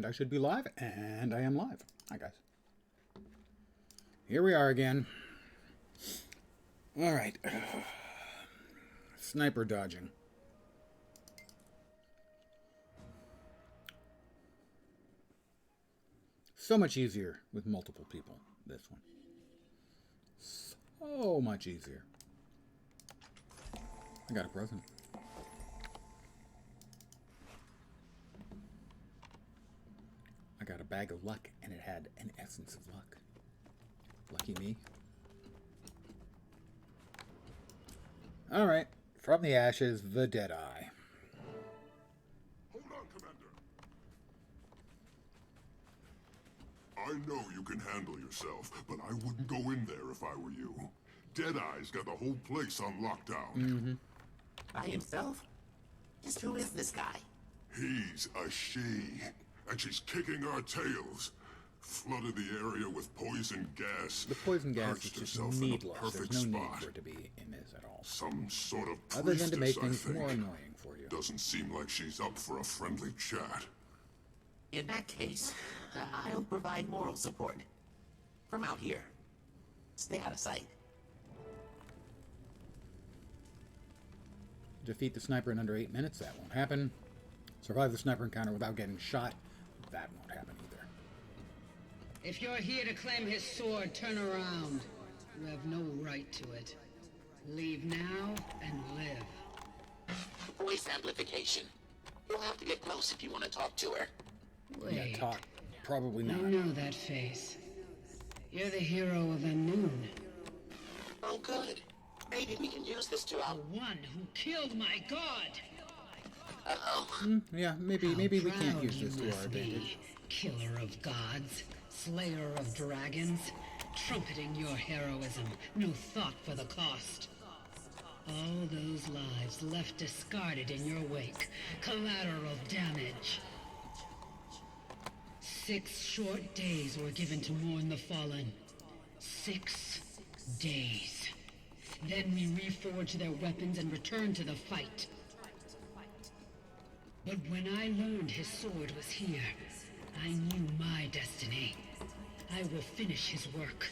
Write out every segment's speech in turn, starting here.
and I should be live, and I am live. Hi, guys. Here we are again. All right. Sniper dodging. So much easier with multiple people, this one. So much easier. I got a present. I got a bag of luck, and it had an essence of luck. Lucky me. Alright. From the ashes, the Deadeye. Hold on, Commander. I know you can handle yourself, but I wouldn't go in there if I were you. Deadeye's got the whole place on lockdown. Mm-hmm. By himself? Just who is this guy? He's a she, and she's kicking our tails. Flooded the area with poison gas. The poison gas is Perched just herself in a needless. perfect There's no spot. need for it to be in this at all. Some sort of Other than to make priestess, things I more think. annoying for you. Doesn't seem like she's up for a friendly chat. In that case, I'll provide moral support. From out here. Stay out of sight. Defeat the sniper in under 8 minutes. That won't happen. Survive the sniper encounter without getting shot. That won't happen either. If you're here to claim his sword, turn around. You have no right to it. Leave now and live. Voice amplification. You'll have to get close if you want to talk to her. Wait. Yeah, talk. Probably I not. know that face. You're the hero of the noon. Oh, good. Maybe we can use this to The one who killed my god! Uh-oh. Yeah, maybe we How can't proud use you this to our must be. advantage. Killer of gods, slayer of dragons, trumpeting your heroism, no thought for the cost. All those lives left discarded in your wake, collateral damage. 6 short days were given to mourn the fallen. 6 days. Then we reforged their weapons and returned to the fight. But when I learned his sword was here, I knew my destiny. I will finish his work.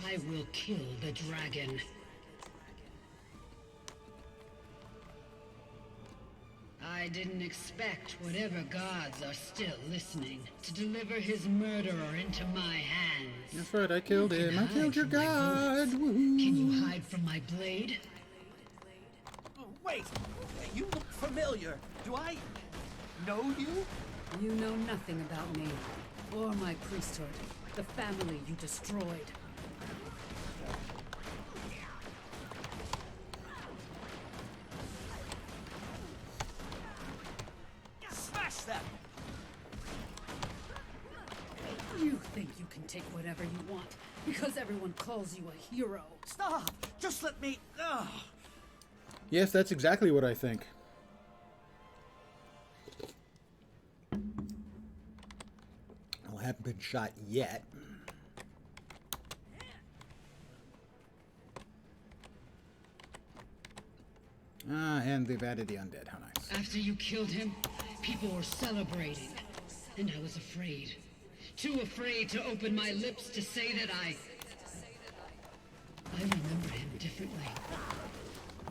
I will kill the dragon. I didn't expect whatever gods are still listening to deliver his murderer into my hands. That's right, I killed You him. can I killed hide your from my god. bullets. Woo. Can you hide from my blade? Wait, you look familiar. Do I know you? You know nothing about me, or my priesthood, the family you destroyed. Smash that! You think you can take whatever you want, because everyone calls you a hero. Stop! Just let me... Ugh. Yes, that's exactly what I think. Well, I haven't been shot yet. Ah, and they've added the undead. How nice. After you killed him, people were celebrating. And I was afraid. Too afraid to open my lips to say that I remember him differently.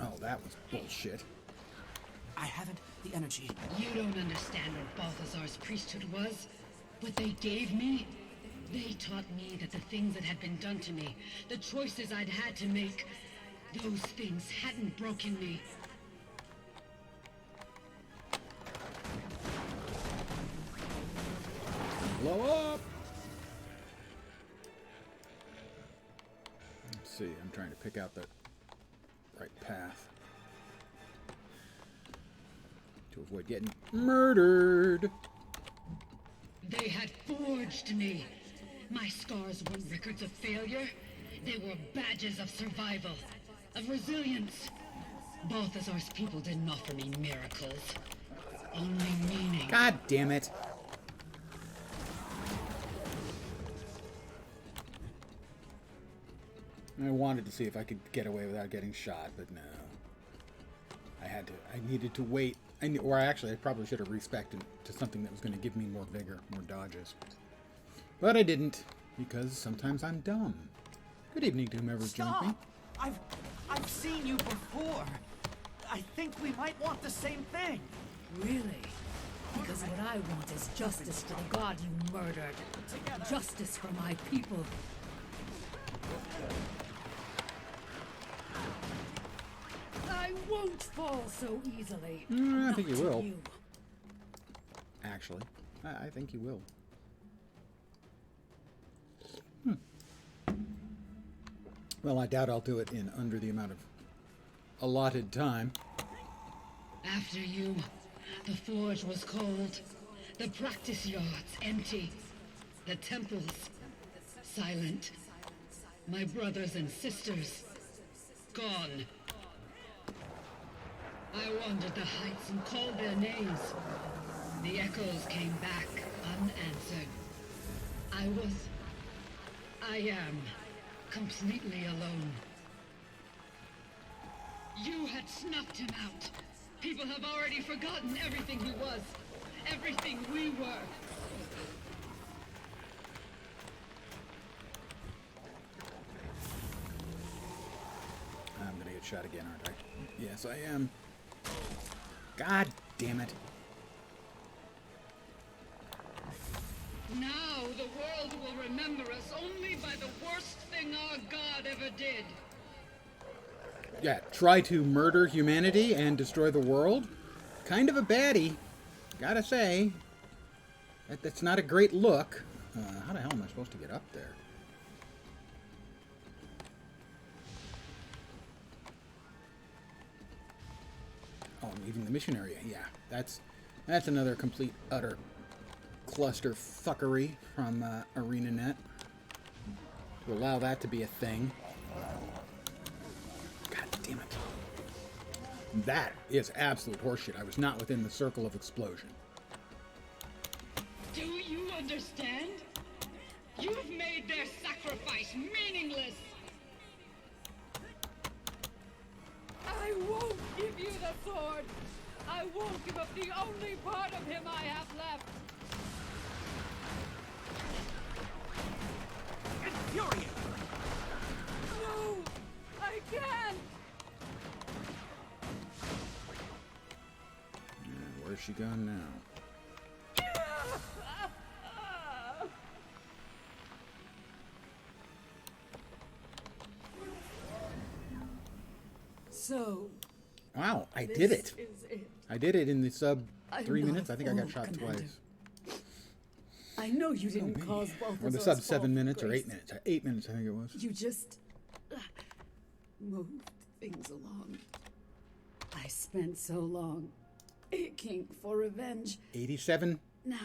Oh, that was bullshit. I haven't the energy. You don't understand what Balthazar's priesthood was. What they gave me? They taught me that the things that had been done to me, the choices I'd had to make, those things hadn't broken me. Blow up! Let's see, I'm trying to pick out the right path to avoid getting murdered. They had forged me. My scars weren't records of failure. They were badges of survival, of resilience. Balthazar's people didn't offer me miracles. Only meaning. God damn it. I wanted to see if I could get away without getting shot, but no. I needed to wait Or actually, I probably should have respected to something that was going to give me more vigor, more dodges. But I didn't, because sometimes I'm dumb. Good evening to whomever's joined me. Stop! I've seen you before. I think we might want the same thing. Really? Because what I want is justice for the god you murdered. Justice for my people. I won't fall so easily. I think you Not will. you. Actually, I think you will. Well, I doubt I'll do it in under the amount of allotted time. After you, the forge was cold, the practice yards empty, the temples silent, my brothers and sisters gone. I wandered the heights and called their names. The echoes came back unanswered. I am completely alone. You had snuffed him out. People have already forgotten everything he was, everything we were. I'm gonna get shot again, aren't I? Yes, I am. God damn it. Now the world will remember us only by the worst thing our god ever did. Yeah, try to murder humanity and destroy the world? Kind of a baddie, gotta say. That's not a great look. How the hell am I supposed to get up there? Oh, I'm leaving the mission area. Yeah, that's another complete, utter cluster fuckery from ArenaNet. To allow that to be a thing. God damn it. That is absolute horseshit. I was not within the circle of explosion. Do you understand? You've made their sacrifice meaningless. I won't give you the sword. I won't give up the only part of him I have left. Infuriate! No, I can't. Where's she gone now? So, Wow, I did it. this is it. I did it in the sub I'm 3 not minutes. I think I got full, shot Commander. twice. I know you didn't cause both Or the of sub us 7 fall minutes from or 8 grace. minutes. 8 minutes, I think it was. You just moved things along. I spent so long aching for revenge. 87? Now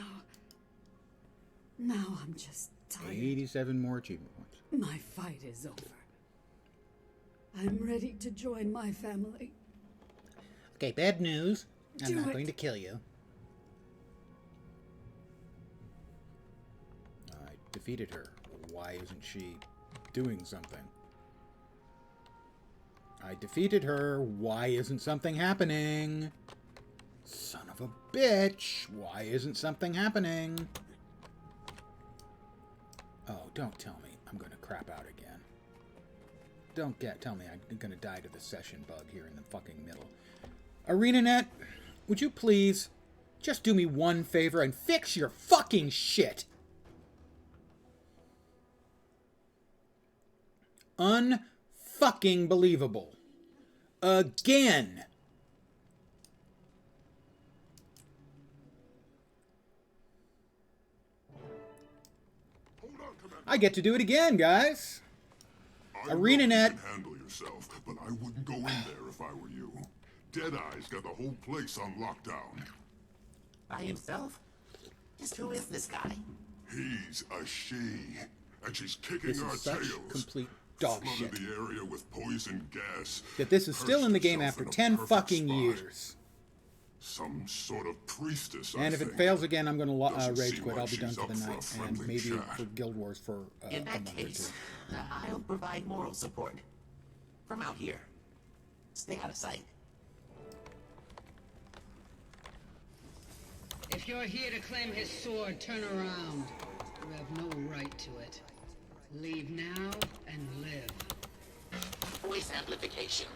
I'm just tired. 87 more achievement points. My fight is over. I'm ready to join my family. Okay, bad news. I'm Do not it. going to kill you. I defeated her. Why isn't she doing something? I defeated her. Why isn't something happening? Son of a bitch. Why isn't something happening? Oh, don't tell me I'm going to crap out again. Don't tell me I'm going to die to the session bug here in the fucking middle. ArenaNet, would you please just do me one favor and fix your fucking shit? Unfucking believable. Again. Hold on, Commander. I get to do it again, guys. I know ArenaNet. you can handle yourself, but I wouldn't go in there if I were you. Deadeye's got the whole place on lockdown. By himself? Just who is this guy? He's a she, and she's kicking This our is such tails. complete dog Flooded shit. the area with poison gas. That this is still in the game Perched after herself 10 in a perfect fucking spot. years. Some sort of priestess, And I if it think. fails again, I'm going to Doesn't rage seem quit. like I'll be done she's for the up for a night. And friendly maybe chat. for Guild Wars for a In that month or two. case, I'll provide moral support. From out here. Stay out of sight. you're here to claim his sword, turn around. You have no right to it. Leave now and live. Voice amplification.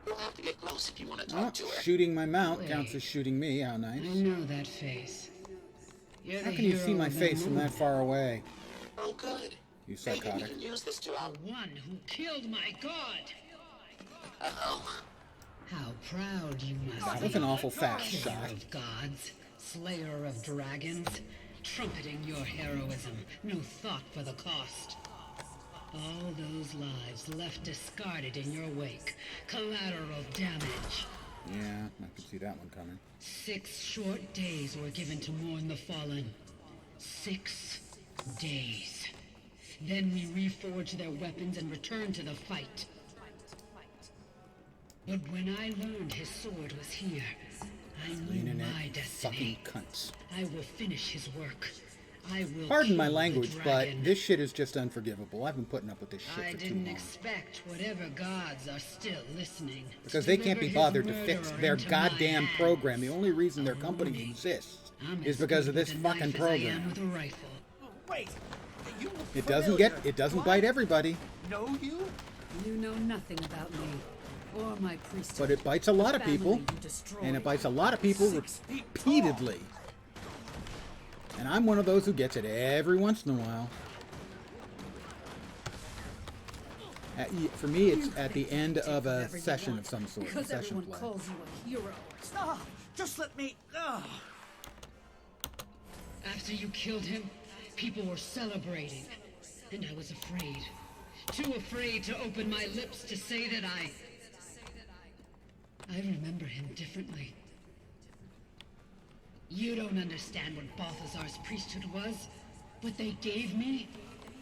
You'll have to get close if you want to Oh, talk to her. shooting my mount counts as shooting me. How nice. I know that face. You're How the can you hero see my of the face from that movie. far away? Oh, good. You Maybe we psychotic. can use this to The one who killed my god. Uh-oh. How proud you must That be. was an awful fast Killer shot. of gods, slayer of dragons, trumpeting your heroism, no thought for the cost. All those lives left discarded in your wake, collateral damage. Yeah, I can see that one coming. 6 short days were given to mourn the fallen. 6 days. Then we reforged their weapons and returned to the fight. But when I learned his sword was here, I knew Leaning my in, destiny. fucking cunts. I will finish his work. I will Pardon my kill the language, but dragon. this shit is just unforgivable. I've been putting up with this shit I for too didn't long. expect whatever gods are still listening. Because to they can't be deliver his bothered to fix murderer their into my goddamn hands. program. The only reason their company exists I'm is as because good of this with a knife fucking as I am program. with a rifle. Wait, you look It familiar. doesn't Do bite I everybody, know you? You know nothing about me or my priesthood. but it bites a lot of Family people, you destroyed. and it bites a lot of people 6 feet repeatedly. And I'm one of those who gets it every once in a while. For me, it's at the end of a Whatever you session want, of some sort, a because session everyone play. calls you a hero. Stop! Just let me. After you killed him, people were celebrating. And I was afraid. Too afraid to open my lips to say that I remember him differently. You don't understand what Balthazar's priesthood was. What they gave me?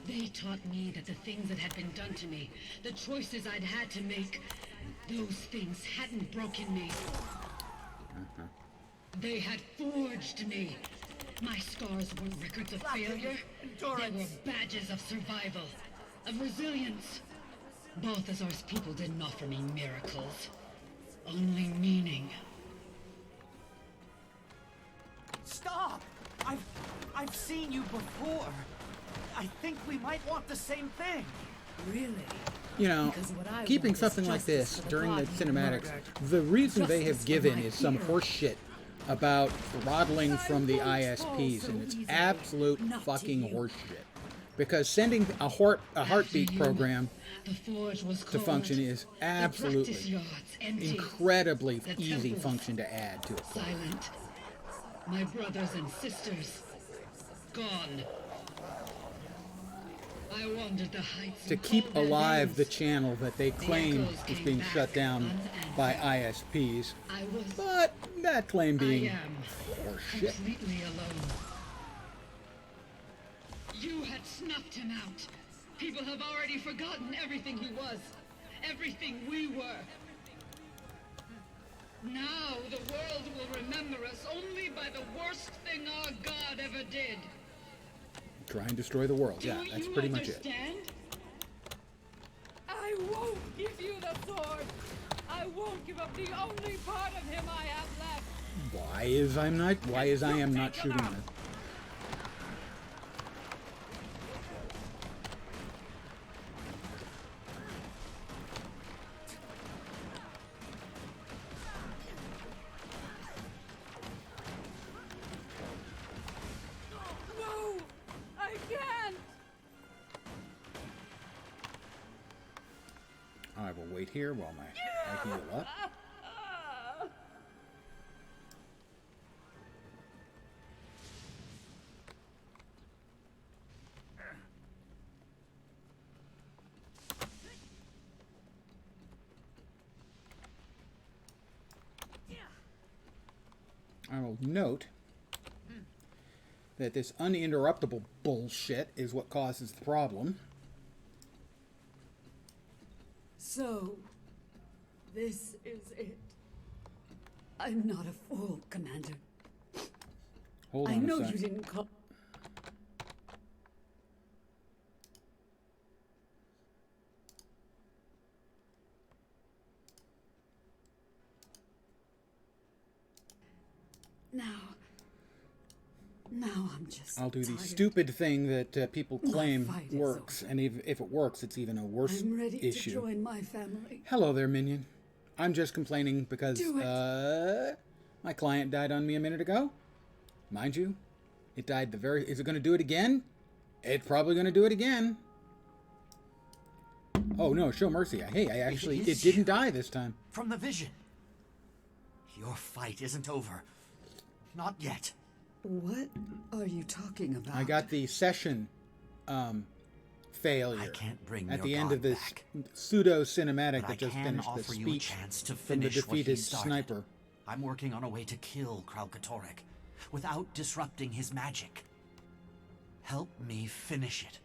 They taught me that the things that had been done to me, the choices I'd had to make, those things hadn't broken me. They had forged me. My scars weren't records of failure. They were badges of survival, of resilience. Balthazar's people didn't offer me miracles, only meaning. Stop! I've seen you before. I think we might want the same thing. Really? You know, Because what I keeping want is something like justice this for the during the god you cinematics, murdered. the reason they have Justice for given my is some hero. horse shit about throttling from the I won't ISPs, fall and it's so easily. absolute Not to fucking you. horse shit. Because sending a heartbeat After you, program the forge was to cold. function is The practice absolutely yards empty. incredibly The easy temples function to add to it. silent. My brothers and sisters gone. I wandered the heights To and keep called their alive the names. channel that they claim echoes is came being back shut down unanswered. by ISPs, I was. but that claim I being am horse shit. completely alone. You had snuffed him out. People have already forgotten everything he was, everything we were. Now the world will remember us only by the worst thing our God ever did. Try and destroy the world. Yeah, Do that's you pretty much it. understand? I won't give you the sword. I won't give up the only part of him I have left. Why is I am not shooting it? No, I can't. I will wait here while I heal up. I will note that this uninterruptible bullshit is what causes the problem. So, this is it. I'm not a fool, Commander. Hold I on know a you sec. didn't call. Now, Now I'm just I'll do the tired. stupid thing that people claim fight is works, and if it works, it's even a worse I'm ready issue. to join my family. Hello there, minion. I'm just complaining because Do it. my client died on me a minute ago. Mind you, it died the very... Is it going to do it again? It's probably going to do it again. Oh, no, show mercy. Hey, it didn't die this time. From the vision. Your fight isn't over. Not yet. What are you talking about? I got the session failure I can't bring at your the end god of this back, pseudo-cinematic but I that just can finished the offer you a speech chance to from the finish what he defeated started. sniper. I'm working on a way to kill Kralkatorek without disrupting his magic. Help me finish it.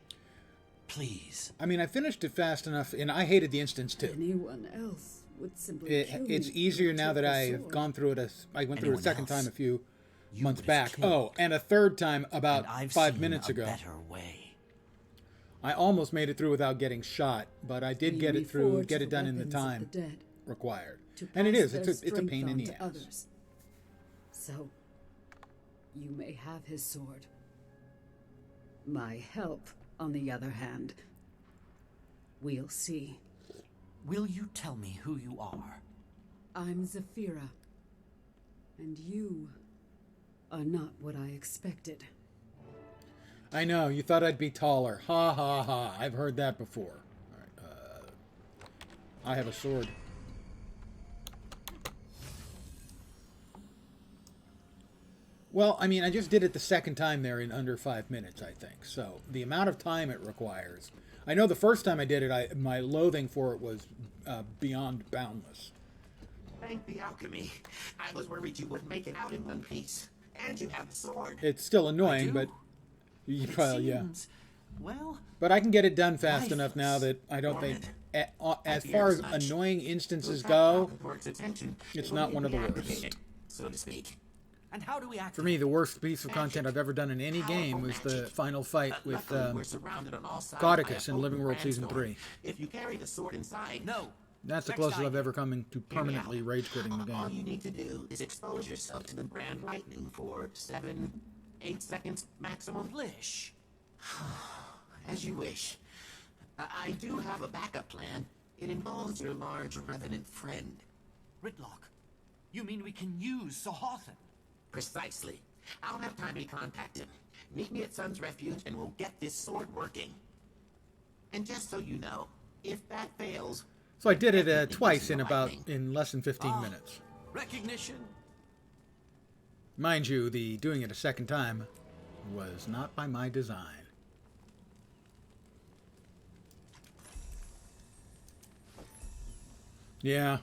Please. I mean, I finished it fast enough, and I hated the instance too. Anyone else would simply kill It's me easier and now take that the I've sword. gone through it. I went through it a Anyone second else, time a few you months would have back. killed. Oh, and a third time about And I've 5 seen minutes a ago. better way. I almost made it through without getting shot, but I did get it through, forge get it the done in the weapons of time the dead, required. to And it pass is. their It's a strength pain in on the to ass. others. So, you may have his sword. My help, on the other hand, we'll see. Will you tell me who you are? I'm Zafira, and you are not what I expected. I know, you thought I'd be taller. Ha ha ha. I've heard that before. All right, I have a sword. Well, I mean, I just did it the second time there in under 5 minutes, I think. So, the amount of time it requires. I know the first time I did it, my loathing for it was beyond boundless. Thank the alchemy. I was worried you wouldn't make it out in one piece. And you have the sword. It's still annoying, do. but... It Well, yeah. seems, well, But I can get it done fast enough now lifeless. that I don't think... Norman, As I far fear as much. annoying instances Without go, Kralkatorrek's attention, it's it will not be one of the worst. reactivated, so to speak. and how do we act? for me, the worst piece of content I've ever done in any game was the final fight But with luckily, we're surrounded on all sides Godicus by a in Living potent World Season brandstorm. 3. If you carry the sword inside, No. That's the Next closest I've idea. ever come to permanently rage quitting the all game. you need to do is expose yourself to the brand lightning for 7, 8 seconds maximum. Lish. As you wish. I do have a backup plan. It involves your large revenant friend. Ridlock. You mean we can use Sahothan? Precisely. I'll have time to contact him. Meet me at Sun's Refuge and we'll get this sword working. And just so you know, if that fails... So I did it everything twice goes in less than 15 minutes. Recognition. Mind you, the doing it a second time was not by my design. Yeah.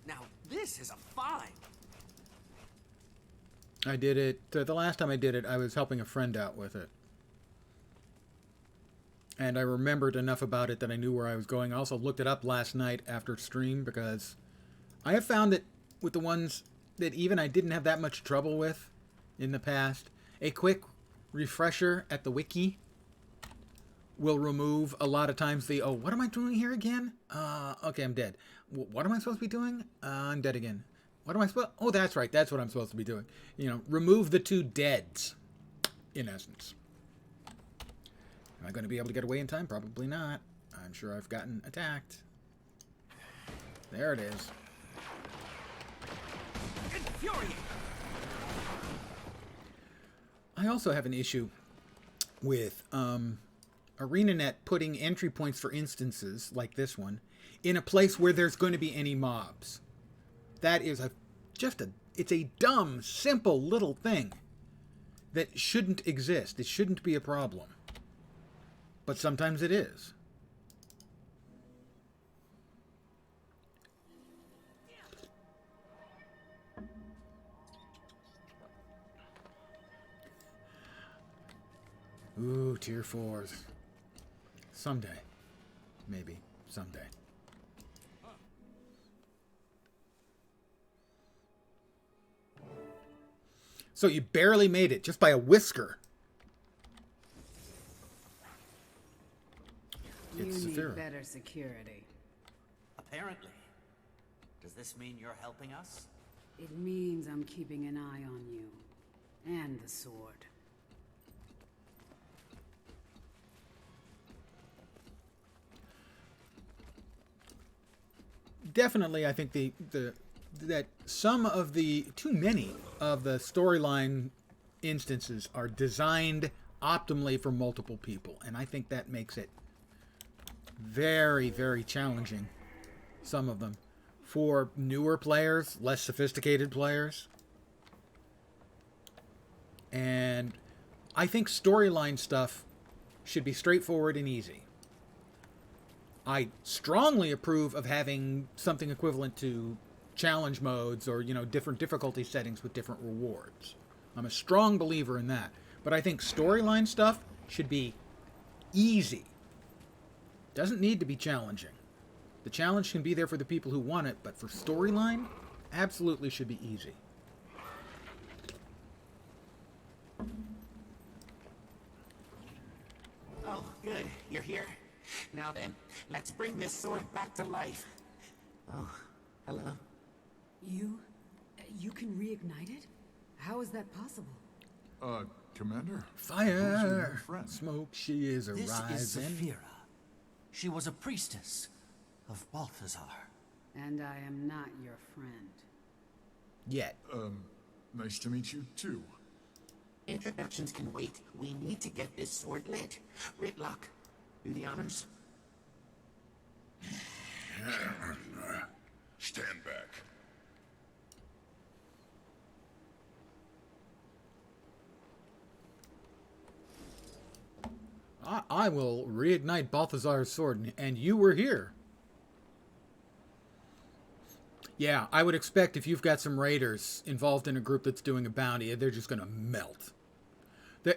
Now, this is a find. I did it. The last time I did it, I was helping a friend out with it. And I remembered enough about it that I knew where I was going. I also looked it up last night after stream because I have found that with the ones that even I didn't have that much trouble with in the past, a quick refresher at the wiki will remove a lot of times the, oh, what am I doing here again? Okay, I'm dead. What am I supposed to be doing? I'm dead again. What am I supposed... Oh, that's right. That's what I'm supposed to be doing. You know, remove the two deads, in essence. Am I going to be able to get away in time? Probably not. I'm sure I've gotten attacked. There it is. Infuriate. I also have an issue with ArenaNet putting entry points for instances, like this one, in a place where there's going to be any mobs. That is it's a dumb, simple little thing that shouldn't exist. It shouldn't be a problem. But sometimes it is. Ooh, tier 4s. Someday. Maybe. Someday. So you barely made it, just by a whisker. You It's need Zafira. better security. Apparently. Does this mean you're helping us? It means I'm keeping an eye on you. And the sword. Definitely, I think that some of too many of the storyline instances are designed optimally for multiple people, and I think that makes it very, very challenging. Some of them for newer players, less sophisticated players, and I think storyline stuff should be straightforward and easy. I strongly approve of having something equivalent to challenge modes or, different difficulty settings with different rewards. I'm a strong believer in that. But I think storyline stuff should be easy. Doesn't need to be challenging. The challenge can be there for the people who want it, but for storyline, absolutely should be easy. Oh, good. You're here. Now then, let's bring this sword back to life. Oh, hello. You can reignite it? How is that possible? Commander? Who's your Fire! new friend? Smoke, she is This is arising. Saphira. She was a priestess of Balthazar. And I am not your friend. Yet. Nice to meet you, too. Introductions can wait. We need to get this sword lit. Ritlock, do the honors. Stand back. I will reignite Balthazar's sword, and you were here. Yeah, I would expect if you've got some raiders involved in a group that's doing a bounty, they're just going to melt.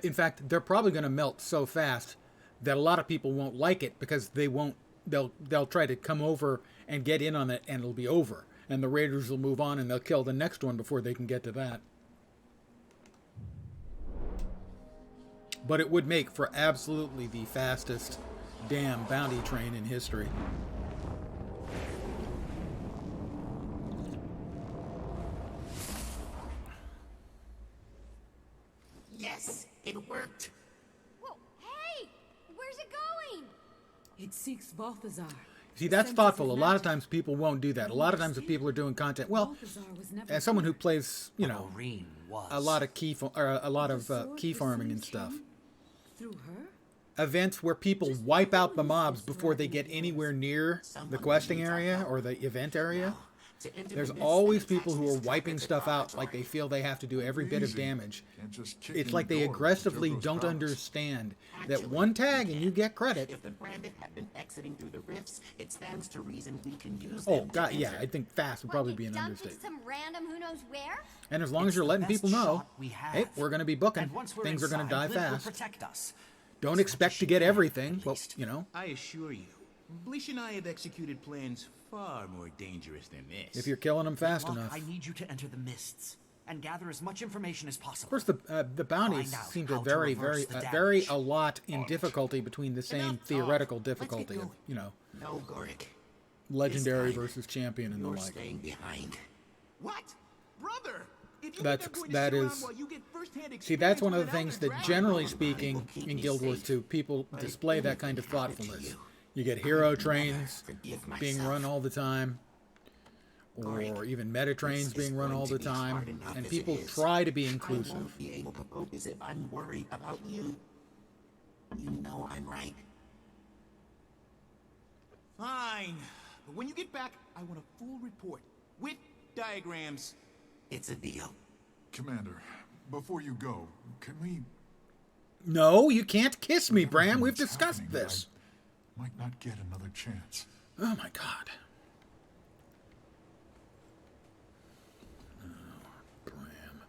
In fact, they're probably going to melt so fast that a lot of people won't like it because they won't. They'll try to come over and get in on it, and it'll be over. And the raiders will move on, and they'll kill the next one before they can get to that. But it would make for absolutely the fastest damn bounty train in history. Yes, it worked. Whoa, hey! Where's it going? It seeks Balthazar. See, that's thoughtful. A lot of times people won't do that. A lot of times if people are doing content, well, Balthazar was never as someone who plays, Maureen was. a lot of key farming and stuff. Through her? Events where people wipe out the mobs before they get anywhere near the questing area or the event area. There's always people who are wiping stuff out like they feel they have to do every bit of damage. It's like they aggressively don't understand that one tag and you get credit. If the branded have been exiting through the rifts, it stands to reason we can use Oh, them to God, yeah, enter. I think fast would What, probably you be an dumped it understatement. some random who knows where? And as long as It's you're the letting best people know, shot we have. hey, we're going to be booking. And once we're Things are going to die inside, Liv will fast. protect us. Don't As much expect as to she get can, everything, at but, least. I assure you, Bleach and I have executed plans far more dangerous than this. if you're killing them fast Look, enough. I need you to enter the mists and gather as much information as possible. Of course, the bounties Find out seem to how to vary, reverse the vary damage. a lot in difficulty between the same Enough theoretical talk. Let's get difficulty of, going. No, Gorick. legendary This time, versus champion and the You're like. staying behind. What? Brother! If you That's- think I'm going to that sit around is- while you get firsthand See, that's experience one of with the an things elder that, dragon? generally speaking, in Guild Wars 2, people display that kind of thoughtfulness. You get hero trains being run all the time, or even meta trains being run all the time, and people try to be I inclusive. won't be able to focus if I'm worried about you. You know I'm right. Fine. But when you get back, I want a full report. With diagrams. It's a deal. Commander, before you go, can we... No, you can't kiss me, Bram. We've What's discussed happening, this. I might not get another chance. Oh my God. Oh, Bram.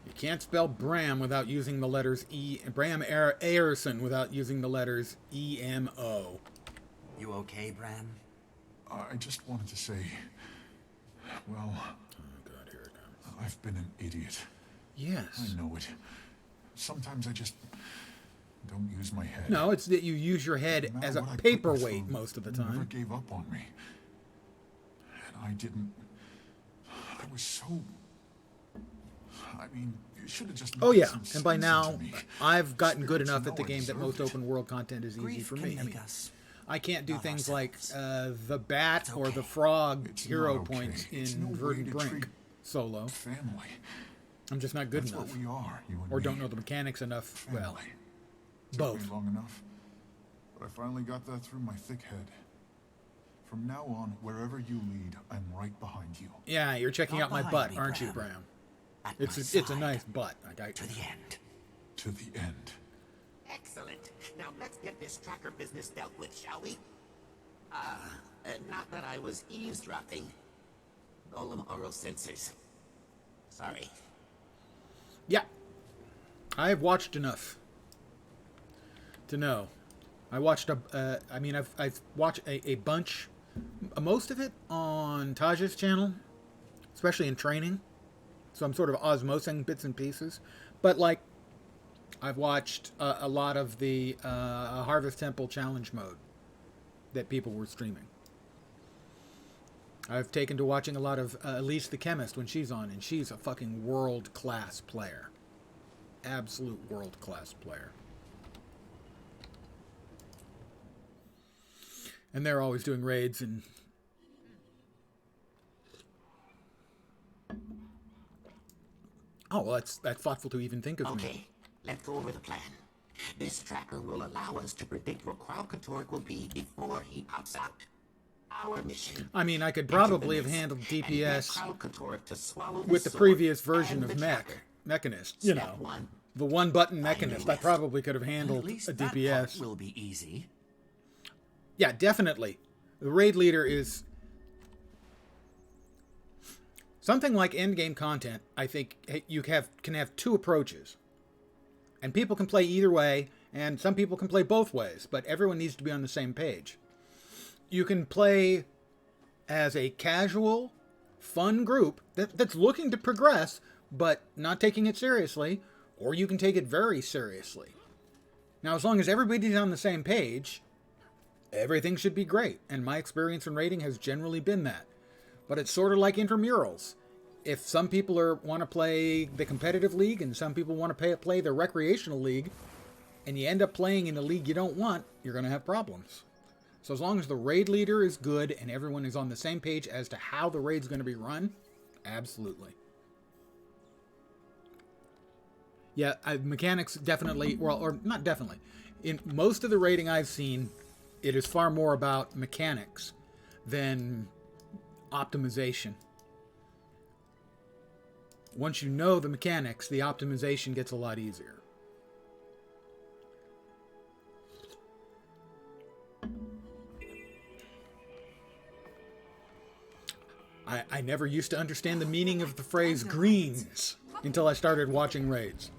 You can't spell Bram without using the letters E. Bram Ayerson without using the letters E-M-O. You okay, Bram? I just wanted to say... Well, Oh God, here it comes. I've been an idiot. Yes. I know it. Sometimes I just don't use my head. No, it's that you use your head No matter as a what I put you paperweight through, most of the you never time. gave up on me. And I didn't... I was so... I mean, you should have just... Oh yeah, some and by sense now, into me. I've gotten good Figured enough to at the know I game that most deserved it. open world content is easy Grief for can me. I make mean, us I can't do not things like ourselves. the bat or the frog It's hero not okay. points It's in no way Verdant to Brink treat solo. family. I'm just not good That's enough. what we are, you and Or me. don't know the mechanics enough. Well, Family. Took me both. long enough, but I finally got that through my thick head. From now on, wherever you lead, I'm right behind you. Yeah, you're checking Not out my behind butt, me, aren't you, Bram. Bram? At It's my a side. nice butt. To the end. To the end. Excellent. Now let's get this tracker business dealt with, shall we? Not that I was eavesdropping. Golem oral sensors. Sorry. Yeah, I've watched enough to know. I watched I've watched a bunch, most of it on Taj's channel, especially in training. So I'm sort of osmosing bits and pieces. But like, I've watched a lot of the Harvest Temple challenge mode that people were streaming. I've taken to watching a lot of Elise the Chemist when she's on, and she's a fucking world-class player. Absolute world-class player. And they're always doing raids and... Oh, well, that's thoughtful to even think of me. Okay, let's go over the plan. This tracker will allow us to predict where Kralkatork will be before he pops out. Our mission... I mean, I could probably have handled and get DPS Kralkatork to swallow with the sword previous version and of the tracker. Mechanist. You Step know, one. the one-button Mechanist. I list. probably could have At handled least a that DPS. part will be easy. Yeah, definitely. The raid leader is... Something like endgame content, I think you can have two approaches. And people can play either way, and some people can play both ways, but everyone needs to be on the same page. You can play as a casual, fun group that's looking to progress, but not taking it seriously, or you can take it very seriously. Now, as long as everybody's on the same page, everything should be great, and my experience in raiding has generally been that. But it's sort of like intramurals. If some people want to play the competitive league and some people want to play the recreational league, and you end up playing in a league you don't want, you're going to have problems. So as long as the raid leader is good and everyone is on the same page as to how the raid's going to be run, absolutely. Yeah, mechanics definitely, well, or not definitely. In most of the raiding I've seen, it is far more about mechanics than optimization. Once you know the mechanics, the optimization gets a lot easier. I never used to understand the meaning of the phrase greens until I started watching raids.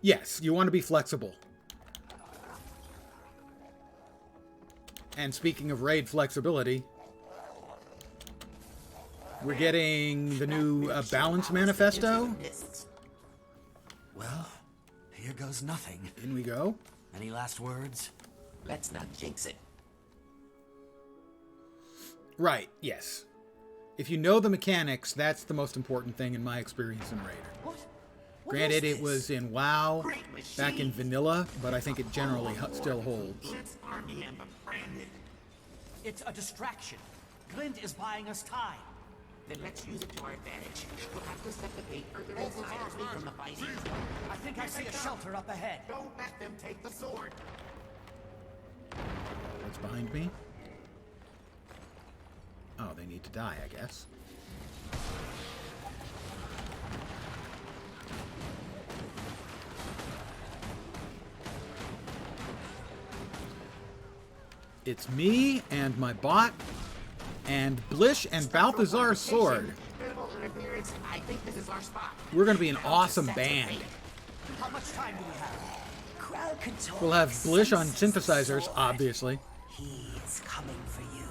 Yes, you want to be flexible. And speaking of raid flexibility, we're getting the new balance manifesto. Well, here goes nothing. In we go. Any last words? Let's not jinx it. Right, yes. If you know the mechanics, that's the most important thing in my experience in Raider. What? Granted, it was in WoW, Great back in machine. vanilla, but I think it generally still holds. Let's army and brand it. It's a distraction. Glint is buying us time. Then let's use it to our advantage. We'll have to set the gate further inside away from the fighting. I think I see a shelter up ahead. Don't let them take the sword. What's behind me? Oh, they need to die, I guess. It's me and my bot and Blish and Balthazar's sword. I think this is our spot. We're going to be an awesome band. How much time do we have? We'll have Blish on synthesizers, obviously. He's coming for you.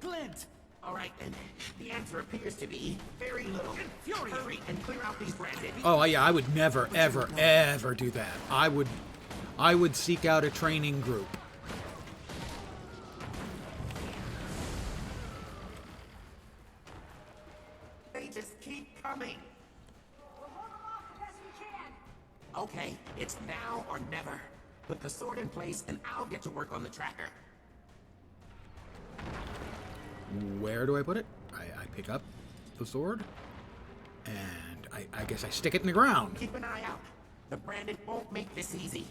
Glint! All right, then. The answer appears to be very little. Hurry and clear out these branded. Oh, yeah, I would never, ever, ever do that. I would seek out a training group. Put the sword in place, and I'll get to work on the tracker. Where do I put it? I pick up the sword, and I guess I stick it in the ground. Keep an eye out. The Branded won't make this easy.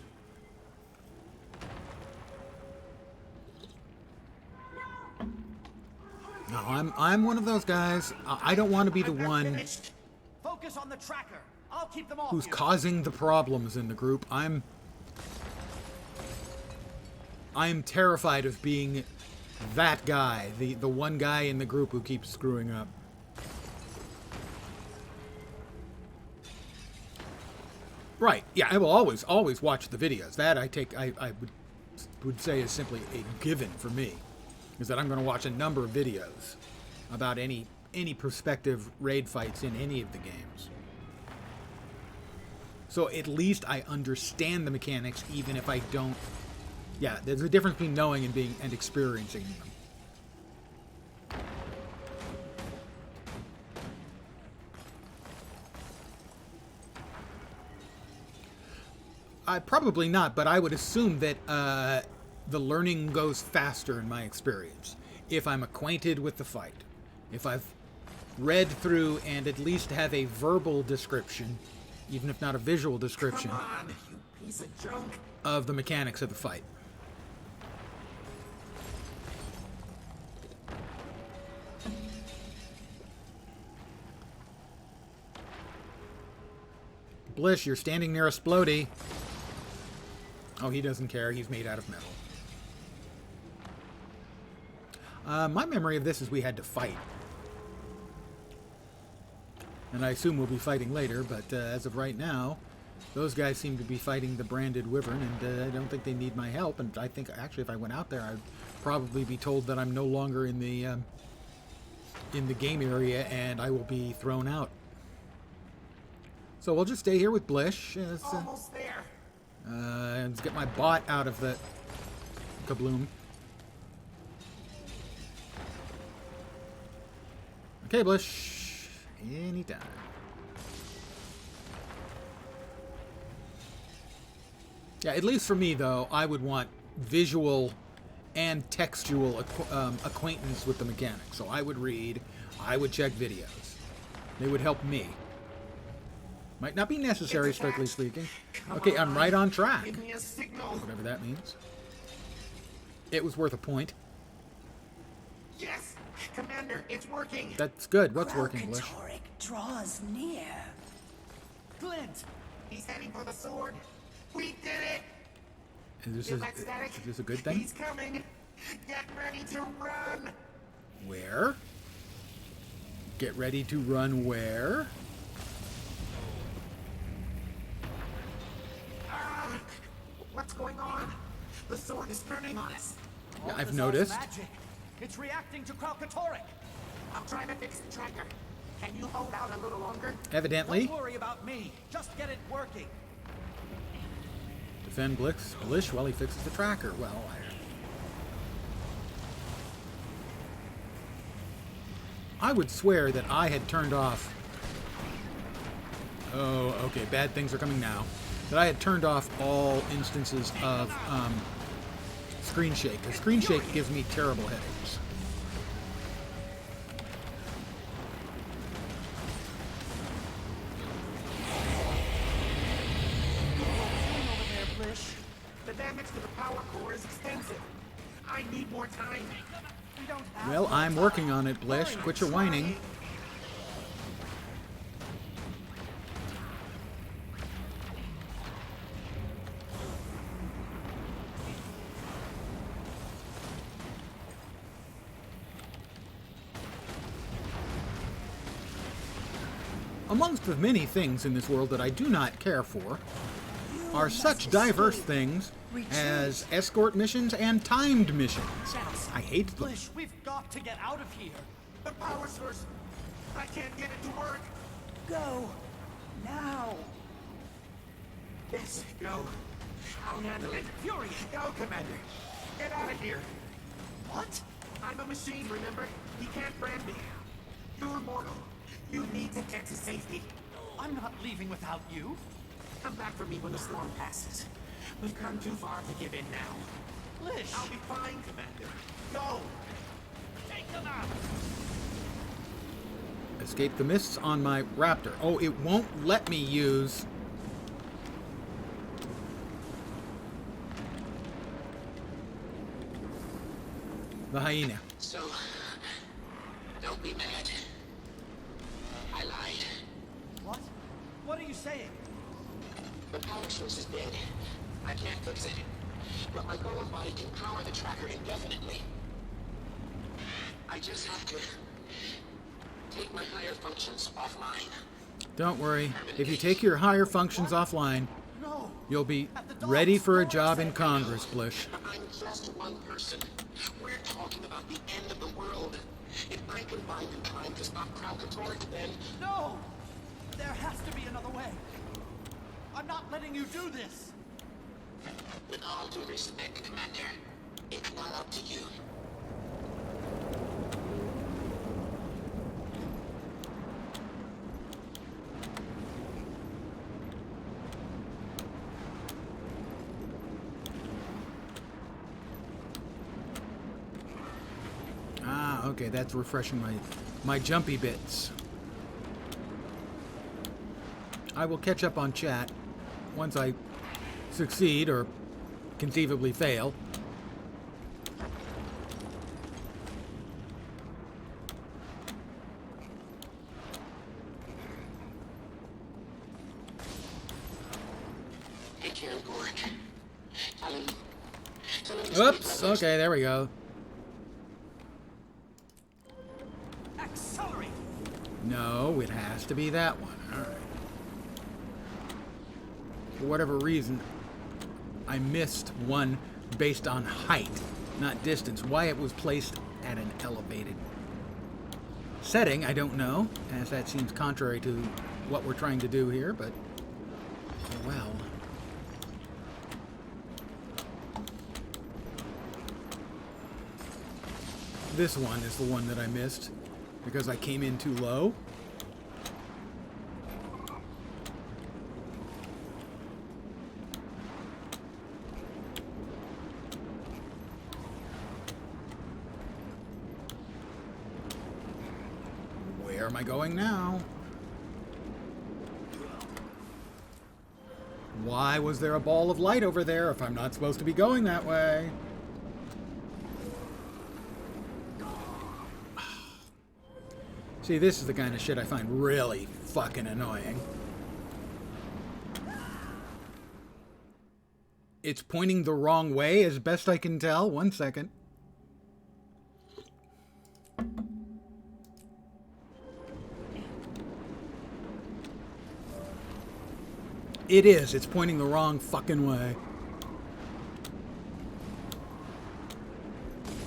No, I'm one of those guys. I don't want to be the one Focus on the tracker. I'll keep them off who's you. causing the problems in the group. I'm terrified of being that guy, the one guy in the group who keeps screwing up. Right. Yeah, I will always watch the videos. That I would say is simply a given for me. Is that I'm going to watch a number of videos about any prospective raid fights in any of the games. So at least I understand the mechanics, even if I don't. Yeah, there's a difference between knowing and experiencing them. Probably not, but I would assume that the learning goes faster in my experience if I'm acquainted with the fight. If I've read through and at least have a verbal description, even if not a visual description, Come on, you piece of junk. of the mechanics of the fight. Blish, you're standing near a splody. Oh, he doesn't care. He's made out of metal. My memory of this is we had to fight. And I assume we'll be fighting later, but as of right now, those guys seem to be fighting the Branded Wyvern, and I don't think they need my help. And I think, actually, if I went out there, I'd probably be told that I'm no longer in the game area, and I will be thrown out. So we'll just stay here with Blish. Almost there. And let's get my bot out of the kabloom. Okay, Blish. Anytime. Yeah, at least for me, though, I would want visual and textual acquaintance with the mechanics. So I would read, I would check videos. They would help me. Might not be necessary, strictly speaking. Okay, I'm right on track. Give me a signal. Whatever that means. It was worth a point. Yes, Commander, it's working. That's good. What's working, Blish? Kralkatorrik draws near. Glint! He's heading for the sword. We did it. Is Feel that static? this a good thing? He's coming. Get ready to run. Where? Get ready to run where? What's going on? The sword is turning on us. Yeah, I've noticed. Magic. It's reacting to Kralkatorrik. I'm trying to fix the tracker. Can you hold out a little longer? Evidently. Don't worry about me. Just get it working. Defend Blish while he fixes the tracker. Well, I would swear that I had turned off... Oh, okay, bad things are coming now. That I had turned off all instances of screen shake. Because screen shake gives me terrible headaches. The damage to the power core is extensive. I need more time. Well, I'm working on it, Blish. Quit your whining. Amongst the many things in this world that I do not care for are such diverse things as escort missions and timed missions. I hate them. Blish, we've got to get out of here. The power source. I can't get it to work. Go. Now. Yes, go. I'll handle it. Fury. Go, Commander. Get out of here. What? I'm a machine, remember? He can't brand me. You're mortal. You need to get to safety. I'm not leaving without you. Come back for me when the storm passes. We've come too far to give in now. Lish! I'll be fine, Commander. Go! Take them out! Escape the mists on my raptor. Oh, it won't let me use... the hyena. So, don't be mad. I lied. What? What are you saying? The power source is dead. I can't fix it. But my golem body can power the tracker indefinitely. I just have to take my higher functions offline. Don't worry. If you take your higher functions offline, No! you'll be ready for a job in Congress, Blish. I'm just one person. We're talking about the end of the world. If I can find in time to stop Kralkatork, then... No! There has to be another way. I'm not letting you do this. With all due respect, Commander, it's not up to you. Ah, okay, that's refreshing my jumpy bits. I will catch up on chat once I succeed or conceivably fail. Take care of Gork. Tell him Oops, okay, there we go. Accelerate! No, it has to be that one. All right. For whatever reason, I missed one based on height, not distance. Why it was placed at an elevated setting, I don't know, as that seems contrary to what we're trying to do here, but oh well. This one is the one that I missed because I came in too low. Where am I going now? Why was there a ball of light over there if I'm not supposed to be going that way? See, this is the kind of shit I find really fucking annoying. It's pointing the wrong way as best I can tell. 1 second. It is. It's pointing the wrong fucking way.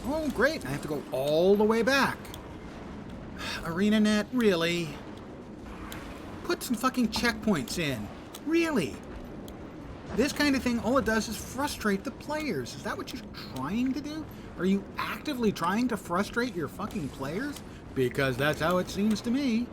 Oh, great. I have to go all the way back. ArenaNet, really? Put some fucking checkpoints in. Really? This kind of thing, all it does is frustrate the players. Is that what you're trying to do? Are you actively trying to frustrate your fucking players? Because that's how it seems to me.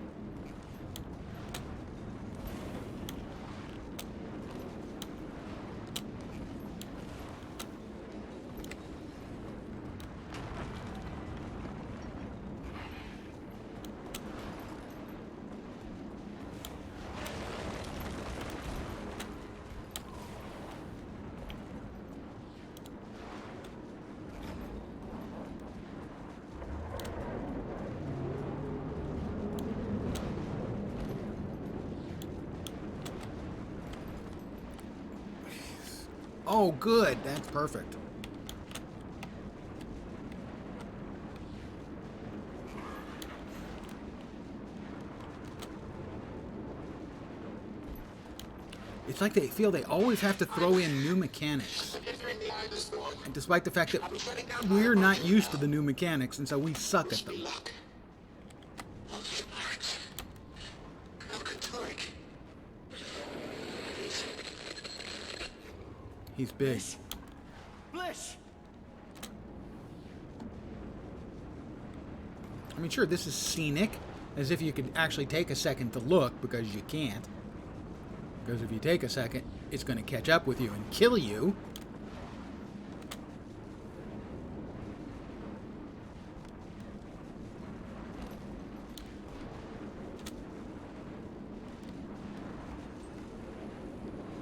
Oh, good. That's perfect. It's like they feel they always have to throw in new mechanics. And despite the fact that we're not used to the new mechanics, and so we suck at them. He's big. Blish! I mean, sure, this is scenic, as if you could actually take a second to look, because you can't. Because if you take a second, it's going to catch up with you and kill you.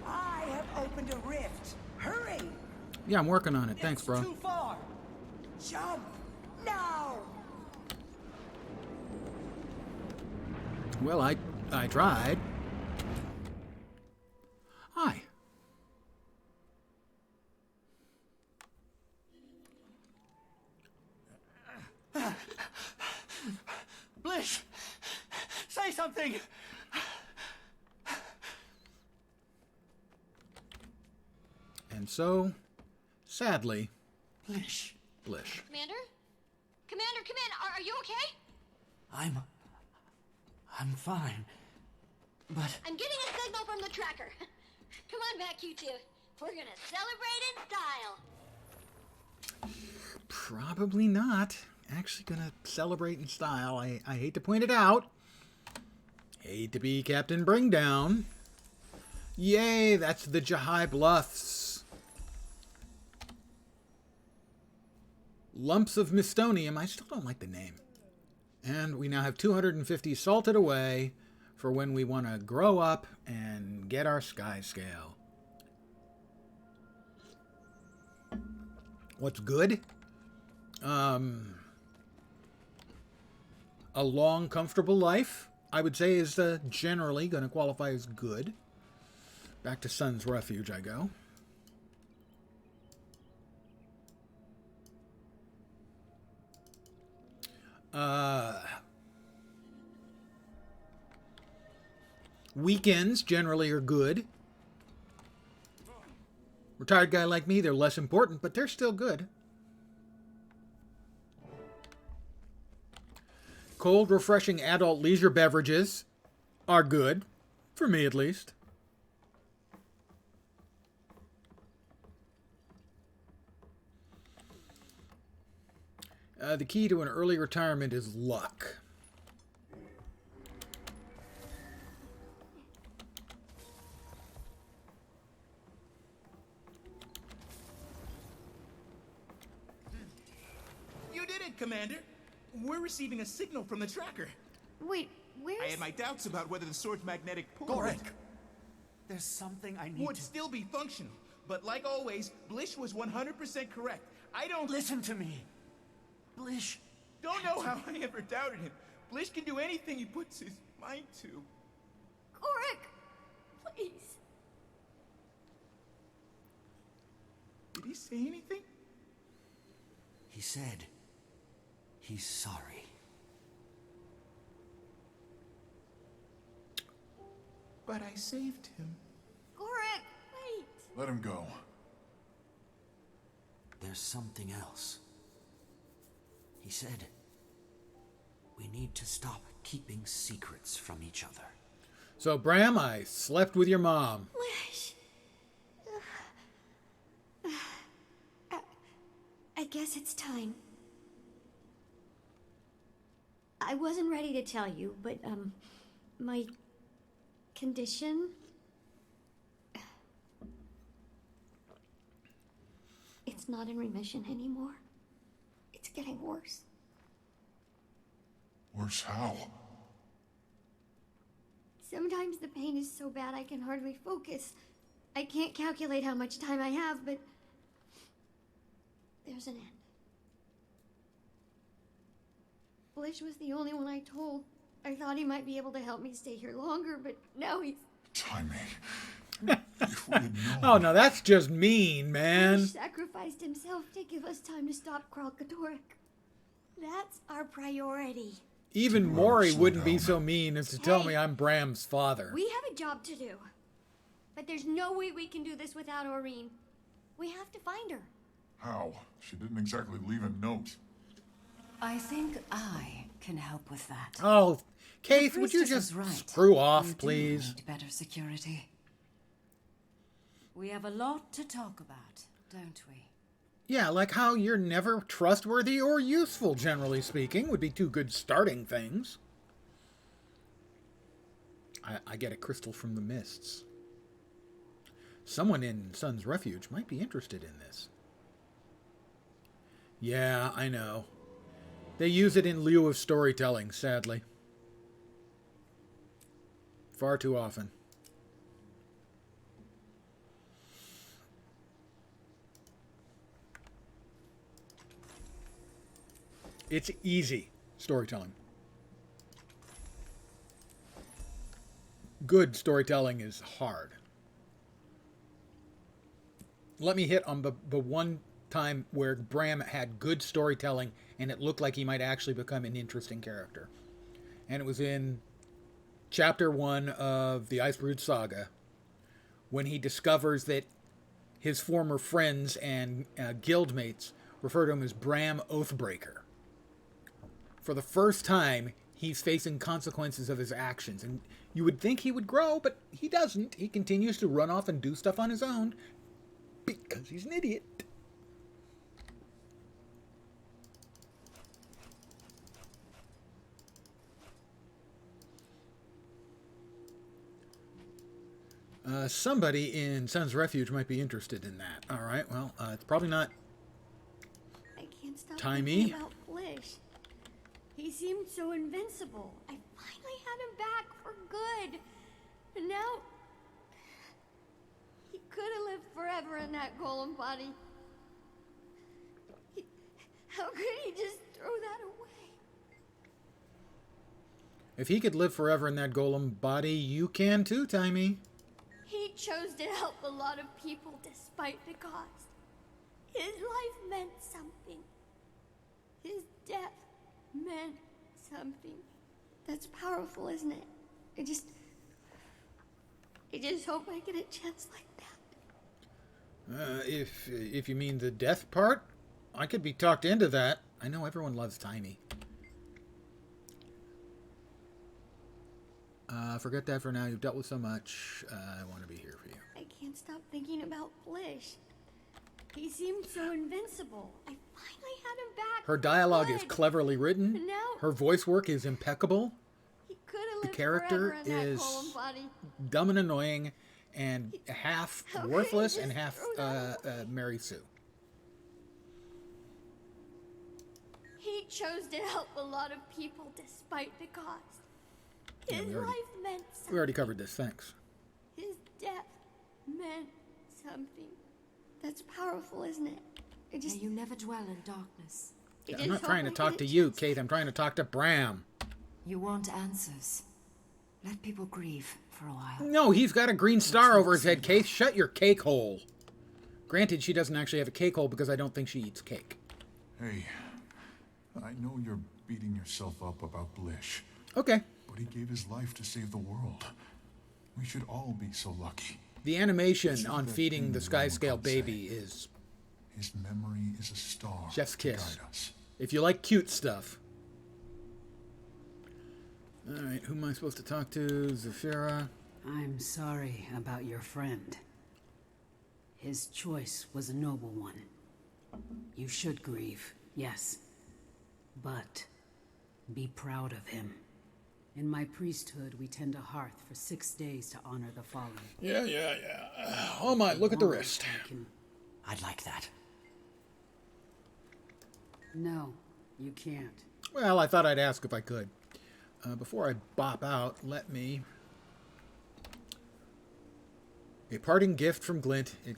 I have opened a rift. Hurry! Yeah, I'm working on it. Thanks, bro. Too far. Jump now! Well, I tried. Hi. Blish! Say something! And so, sadly, Blish. Commander? Commander, come in. Are you okay? I'm fine. But I'm getting a signal from the tracker. Come on back, you two. We're gonna celebrate in style. probably not. Actually gonna celebrate in style. I hate to point it out. Hate to be Captain Bringdown. Yay, that's the Jahai bluffs. Lumps of Mistonium. I still don't like the name. And we now have 250 salted away for when we want to grow up and get our sky scale. What's good? A long, comfortable life, I would say, is generally going to qualify as good. Back to Sun's Refuge I go. Weekends generally are good. Retired guy like me, they're less important, but they're still good. Cold, refreshing adult leisure beverages are good, for me at least. The key to an early retirement is luck. You did it, Commander. We're receiving a signal from the tracker. Wait, where's... I had my doubts about whether the sword's magnetic pull Gorek! There's something I need would to... still be functional. But like always, Blish was 100% correct. I don't... Listen to me. Blish... Don't know how I ever doubted him. Blish can do anything he puts his mind to. Gorek, please. Did he say anything? He said... he's sorry. But I saved him. Gorek, wait. Let him go. There's something else. He said... we need to stop keeping secrets from each other. So, Bram, I slept with your mom. Wish. I guess it's time. I wasn't ready to tell you, but, my condition... it's not in remission anymore. It's getting worse. Worse how? Sometimes the pain is so bad I can hardly focus. I can't calculate how much time I have, but... there's an end. Blish was the only one I told. I thought he might be able to help me stay here longer, but now he's... Timing. If we had known. Oh, no, that's just mean, man. Blish sacrificed himself to give us time to stop Kralkatorrik. That's our priority. Even Maury wouldn't be so mean as to tell me I'm Bram's father. We have a job to do. But there's no way we can do this without Aurene. We have to find her. How? She didn't exactly leave a note. I think I can help with that. Oh, The Keith, would you priestess just is right. screw We off, do please? need better security. We have a lot to talk about, don't we? Yeah, like how you're never trustworthy or useful, generally speaking, would be two good starting things. I get a crystal from the mists. Someone in Sun's Refuge might be interested in this. Yeah, I know. They use it in lieu of storytelling, sadly. Far too often. It's easy storytelling. Good storytelling is hard. Let me hit on the one time where Bram had good storytelling and it looked like he might actually become an interesting character. And it was in Chapter 1 of the Icebrood Saga, when he discovers that his former friends and guildmates refer to him as Bram Oathbreaker. For the first time, he's facing consequences of his actions. And you would think he would grow, but he doesn't. He continues to run off and do stuff on his own because he's an idiot. Somebody in Sun's Refuge might be interested in that. All right, well, it's probably not I can't stop Timey. thinking about Blish. He seemed so invincible. I finally had him back for good. And now... he could have lived forever in that golem body. How could he just throw that away? If he could live forever in that golem body, you can too, Timey. He chose to help a lot of people despite the cost. His life meant something. His death meant something. That's powerful, isn't it? I just hope I get a chance like that. If you mean the death part, I could be talked into that. I know everyone loves Timey. Forget that for now. You've dealt with so much. I want to be here for you. I can't stop thinking about Blish. He seemed so invincible. I finally had him back. Her dialogue is cleverly written. And now Her voice work is impeccable. he could have The lived character forever in that is golem body. dumb and annoying and half How could he worthless just and half throw that Mary Sue. He chose to help a lot of people despite the cost. Yeah, His we already- life meant something. We already covered this, thanks. His death meant something. That's powerful, isn't it? I just... May you never dwell in darkness. I I'm just not hope trying to I talk get to a you, chance. Kate. I'm trying to talk to Bram. You want answers. Let people grieve for a while. No, he's got a green star over his head, Kate. Shut your cake hole. Granted, she doesn't actually have a cake hole because I don't think she eats cake. Hey, I know you're beating yourself up about Blish, Okay. but he gave his life to save the world. We should all be so lucky. The animation It's on that feeding thing the that sky no scale one can baby say. is His memory is a star chef's to kiss. guide us. If you like cute stuff. All right, who am I supposed to talk to? Zafira? I'm sorry about your friend. His choice was a noble one. You should grieve, yes. But be proud of him. In my priesthood, we tend a hearth for 6 days to honor the fallen. Yeah. Oh my, look at the Long wrist. I can- I'd like that. No, you can't. Well, I thought I'd ask if I could. Before I bop out, let me... A parting gift from Glint. It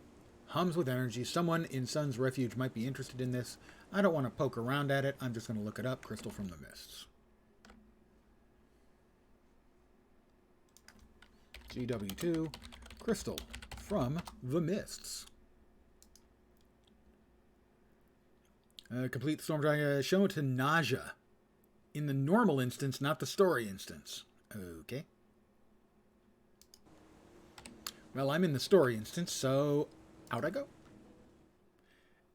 hums with energy. Someone in Sun's Refuge might be interested in this. I don't want to poke around at it. I'm just going to look it up. Crystal from the Mists. GW2 Crystal from the Mists. Complete the Storm Dragon shown to Naja. In the normal instance, not the story instance. Okay. Well, I'm in the story instance, so out I go.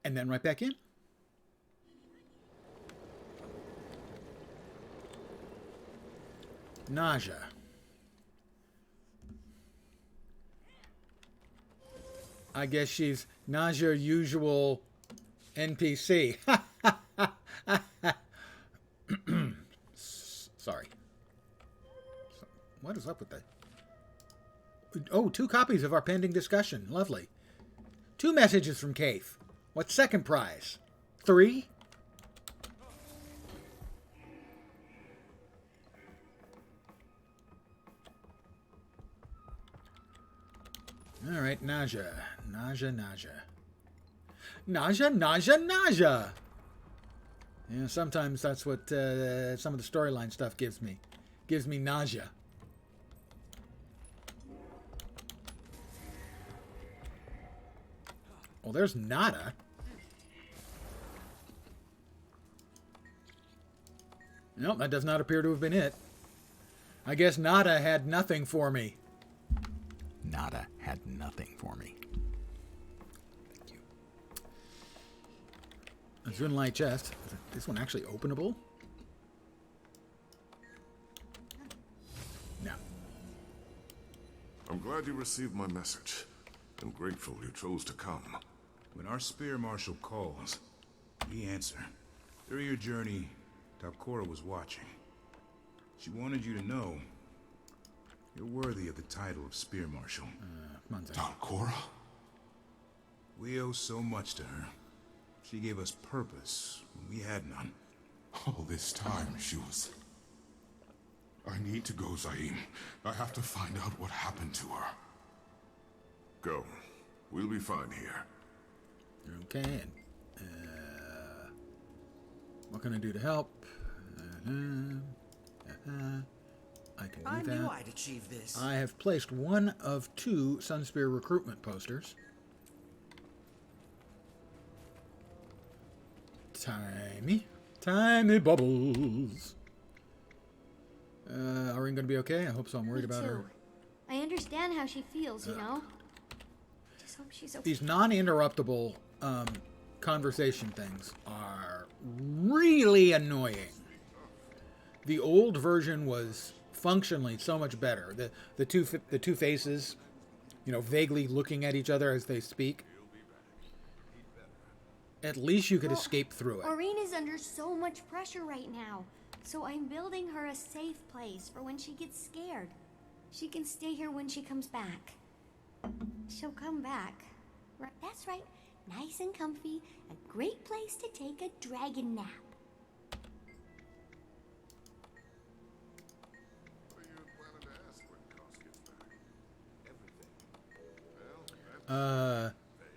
And then right back in. Naja. I guess she's Naja usual NPC. Sorry. What is up with that? Oh, 2 copies of our pending discussion. Lovely. 2 messages from Kaith. What's second prize? 3? All right, nausea. Nausea. Yeah, sometimes that's what some of the storyline stuff gives me. Gives me nausea. Well, there's nada. Nope, that does not appear to have been it. I guess nada had nothing for me. Nada had nothing for me. Thank you. A Zunlai chest. Is this one actually openable? No. I'm glad you received my message. I'm grateful you chose to come. When our spear marshal calls, we answer. During your journey, Talcora was watching. She wanted you to know you're worthy of the title of spear marshal. Talcora? We owe so much to her. She gave us purpose when we had none. All this time she was... I need to go, Zaim. I have to find out what happened to her. Go. We'll be fine here. Okay. What can I do to help? I can do I that. knew I'd achieve this. I have placed 1 of 2 Sunspear recruitment posters. Tiny bubbles. Are we going to be okay? I hope so. I'm worried about her. I understand how she feels, you know. Just hope she's okay. These non-interruptible conversation things are really annoying. The old version was functionally so much better. The two faces, you know, vaguely looking at each other as they speak. At least you could escape through it. Aurene is under so much pressure right now, so I'm building her a safe place for when she gets scared. She can stay here when she comes back. She'll come back. Right, that's right. Nice and comfy. A great place to take a dragon nap.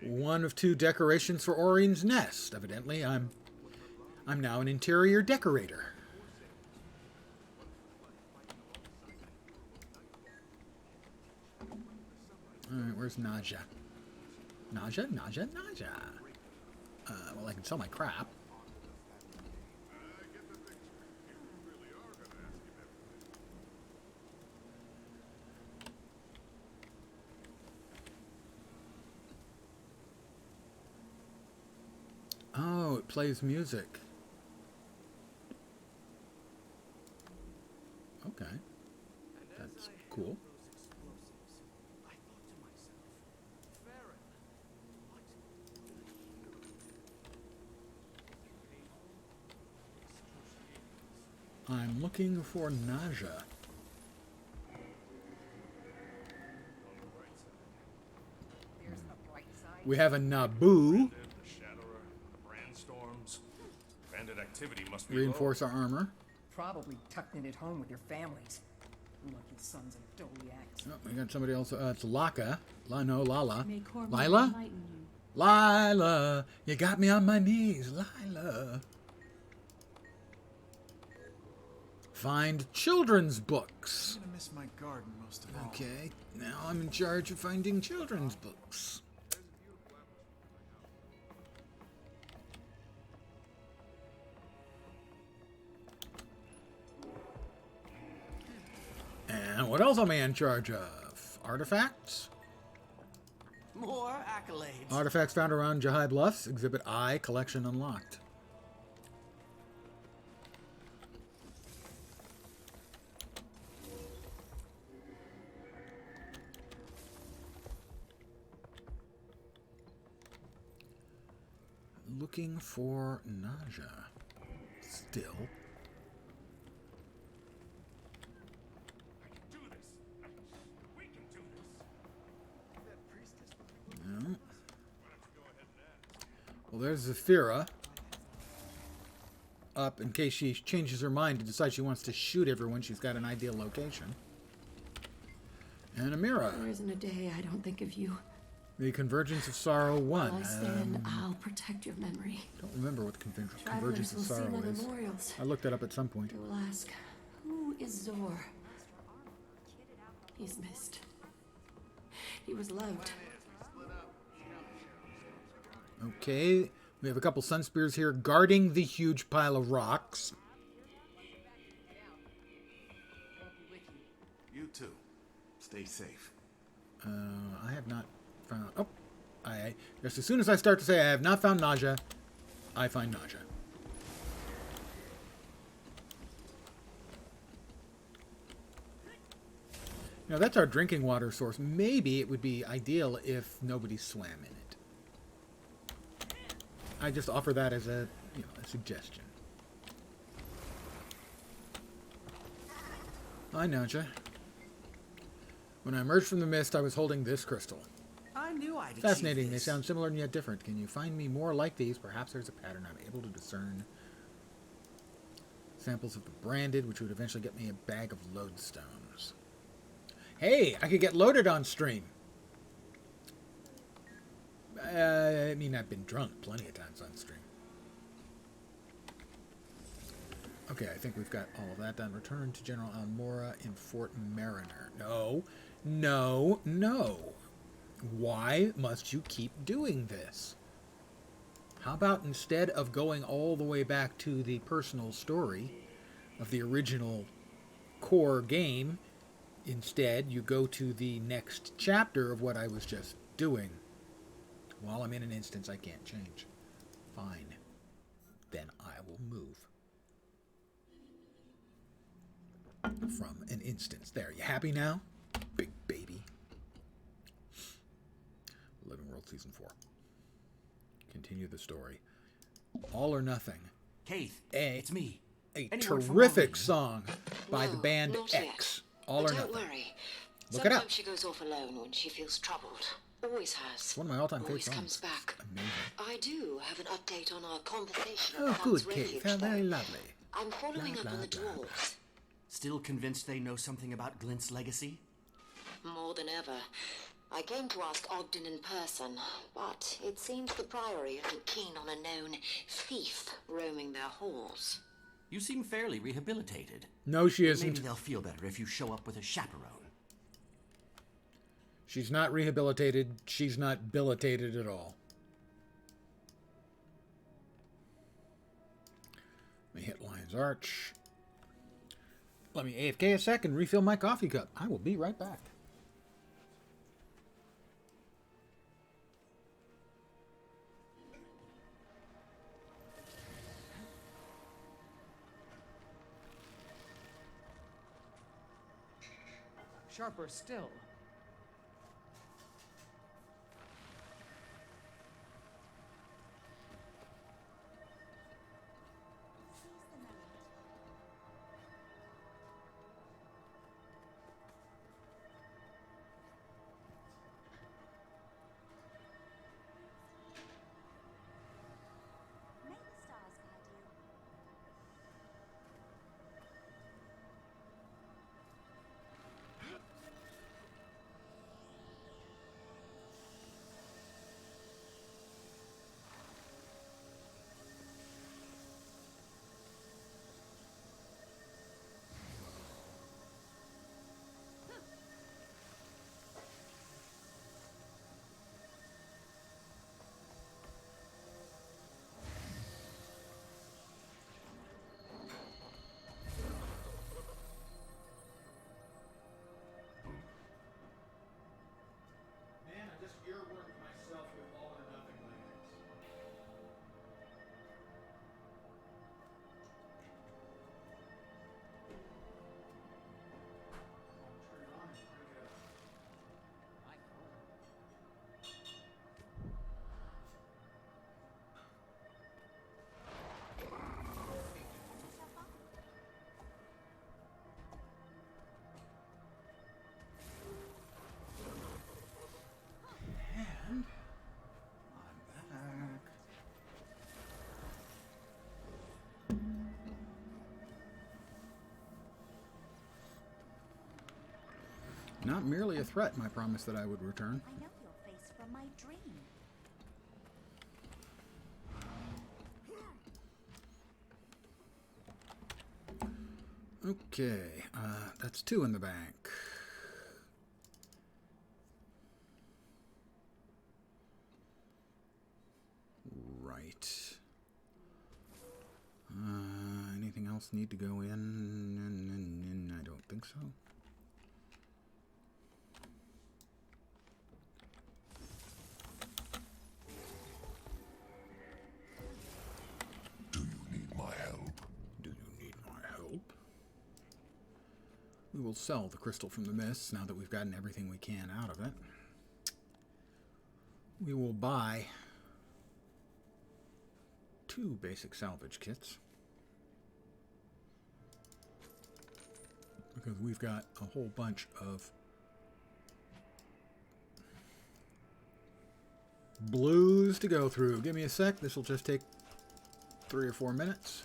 One of 2 decorations for Aurine's nest. Evidently, I'm now an interior decorator. All right, where's Naja? Naja. Well, I can sell my crap. Oh, it plays music. Okay. That's cool. I'm looking for Naja. We have a Naboo. Reinforce our armor. Probably tucking it at home with your families. Lucky sons of Doliacs. Oh, we got somebody else. It's Laka. Lala. May Corbin Lila? enlighten you. Lila. You got me on my knees. Lila. Find children's books. I'm gonna miss my garden most of all. Okay, now I'm in charge of finding children's books. And what else am I in charge of? Artifacts? More accolades. Artifacts found around Jahai Bluffs. Exhibit I. Collection unlocked. Looking for Naja. Still. Well, there's Zafira. Up in case she changes her mind to decide she wants to shoot everyone. She's got an ideal location. And Amira. There isn't a day I don't think of you. The Convergence of Sorrow 1. While I stand, I'll protect your memory. Don't remember what the Convergence Travelers of will see Sorrow my is. memorials. I looked it up at some point. They will ask, who is Zor? He's missed. He was loved. Okay, we have a couple sun spears here guarding the huge pile of rocks. You too. Stay safe. I have not found... Oh, just as soon as I start to say I have not found Naja, I find Naja. Now that's our drinking water source. Maybe it would be ideal if nobody swam in it. I just offer that as a, a suggestion. Hi, Naja. When I emerged from the mist, I was holding this crystal. I knew I'd Fascinating. They sound similar and yet different. Can you find me more like these? Perhaps there's a pattern I'm able to discern. Samples of the branded, which would eventually get me a bag of lodestones. Hey, I could get loaded on stream. I mean, I've been drunk plenty of times on stream. Okay, I think we've got all of that done. Return to General Almora in Fort Mariner. No, no, no. Why must you keep doing this? How about instead of going all the way back to the personal story of the original core game, instead you go to the next chapter of what I was just doing. While I'm in an instance I can't change. Fine. Then I will move. From an instance. There, you happy now? Big baby. Living World Season 4. Continue the story. All or Nothing. Keith, it's me. A terrific song by the band not X. Yet. All but or don't Nothing. Worry. Look it up. Sometimes she goes off alone when she feels troubled. Always has. It's one of my all-time favorite Always songs. comes back. Amazing. I do have an update on our conversation. Oh, about good, Refuge, Kate. How very though. lovely. I'm following Blah, up on the blah, blah. dwarves. Still convinced they know something about Glint's legacy? More than ever. I came to ask Ogden in person, but it seems the Priory isn't keen on a known thief roaming their halls. You seem fairly rehabilitated. No, she isn't. Maybe they'll feel better if you show up with a chaperone. She's not rehabilitated. She's not billitated at all. Let me hit Lion's Arch. Let me AFK a sec and refill my coffee cup. I will be right back. Sharper still. Not merely a threat, my promise that I would return. I know your face from my dream. Okay, that's 2 in the bank. Right. Anything else need to go in? I don't think so. Do you need my help? Do you need my help? We will sell the crystal from the mists now that we've gotten everything we can out of it. We will buy 2 basic salvage kits. Because we've got a whole bunch of blues to go through. Give me a sec. This will just take 3 or 4 minutes.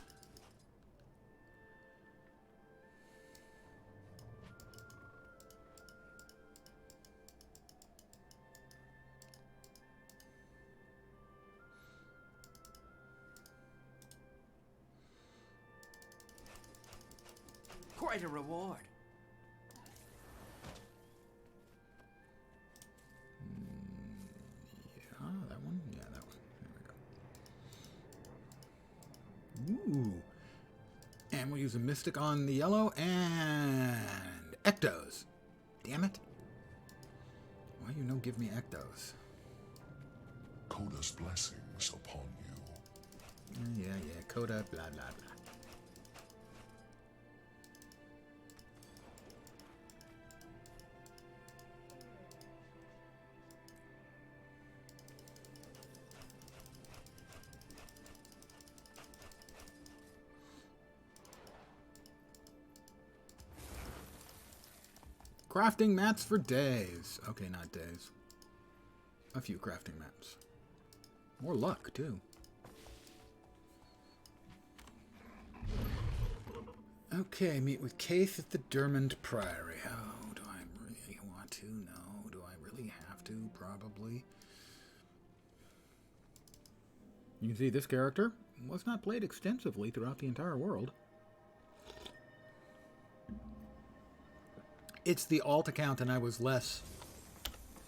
Quite a reward. Yeah, that one? Yeah, that one. There we go. Ooh. And we'll use a Mystic on the yellow and Ectos. Damn it. Why you no give me Ectos? Coda's blessings upon you. Yeah. Coda, blah, blah, blah. Crafting mats for days. Okay, not days. A few crafting mats. More luck, too. Okay, meet with Keith at the Dermond Priory. Oh, do I really want to? No. Do I really have to? Probably. You can see this character was not played extensively throughout the entire world. It's the alt account, and I was less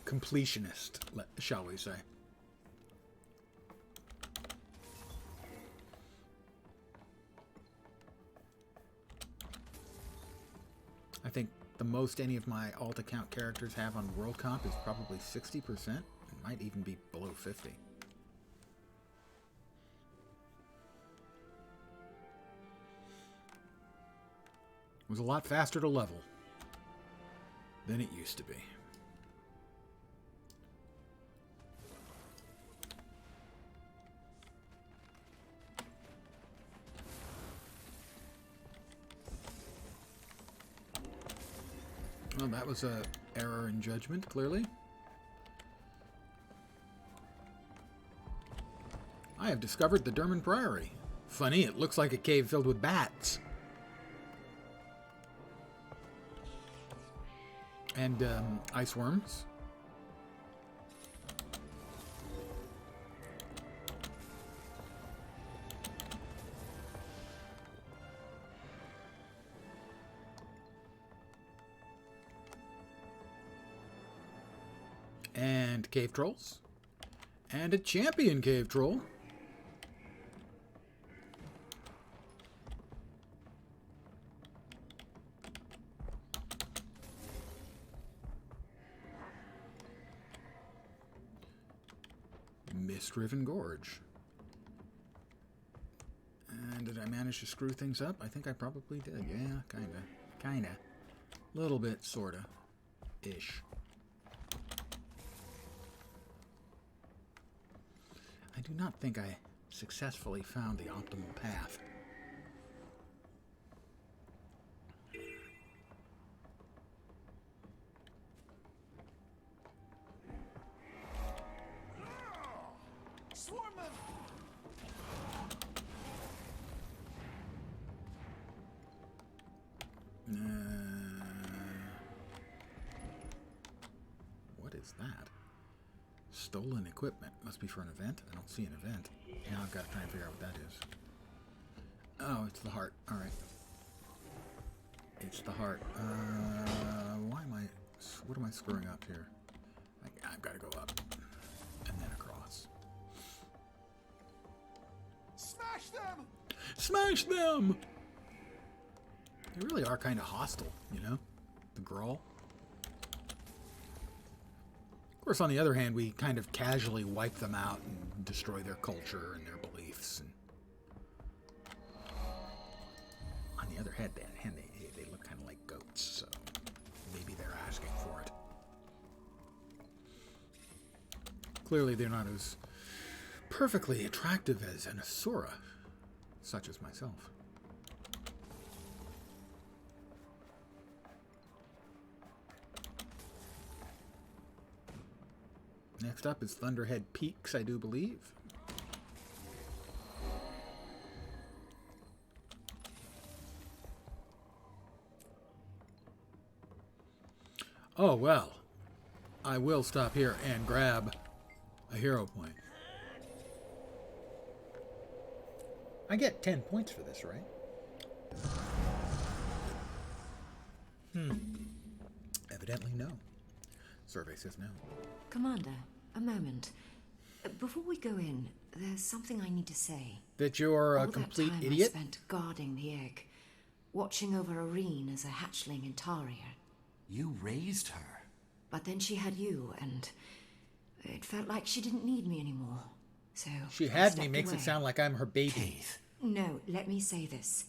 completionist, shall we say. I think the most any of my alt account characters have on World Comp is probably 60%. It might even be below 50. It was a lot faster to level than it used to be. Well, that was a error in judgment, clearly. I have discovered the Dermond Priory. Funny, it looks like a cave filled with bats. And ice worms. And cave trolls. And a champion cave troll. Mist-Riven Gorge. And did I manage to screw things up? I think I probably did. Yeah, kinda. Little bit, sorta. Ish. I do not think I successfully found the optimal path. Stolen equipment. Must be for an event. I don't see an event. Now I've got to try and figure out what that is. Oh, it's the heart. Alright. It's the heart. Why am I... What am I screwing up here? I've got to go up. And then across. Smash them! Smash them! They really are kind of hostile, you know? The Grawl. Of course, on the other hand, we kind of casually wipe them out and destroy their culture and their beliefs. And on the other hand, they look kind of like goats, so maybe they're asking for it. Clearly, they're not as perfectly attractive as an Asura, such as myself. Next up is Thunderhead Peaks, I do believe. Oh, well. I will stop here and grab a hero point. I get 10 points for this, right? Evidently no. Survey says no. Commander, a moment. Before we go in, there's something I need to say. That you're a All complete that time idiot? I spent guarding the egg, watching over Irene as a hatchling in Taria. You raised her. But then she had you, and it felt like she didn't need me anymore. So She I had me stepped makes away. it sound like I'm her baby. No, let me say this.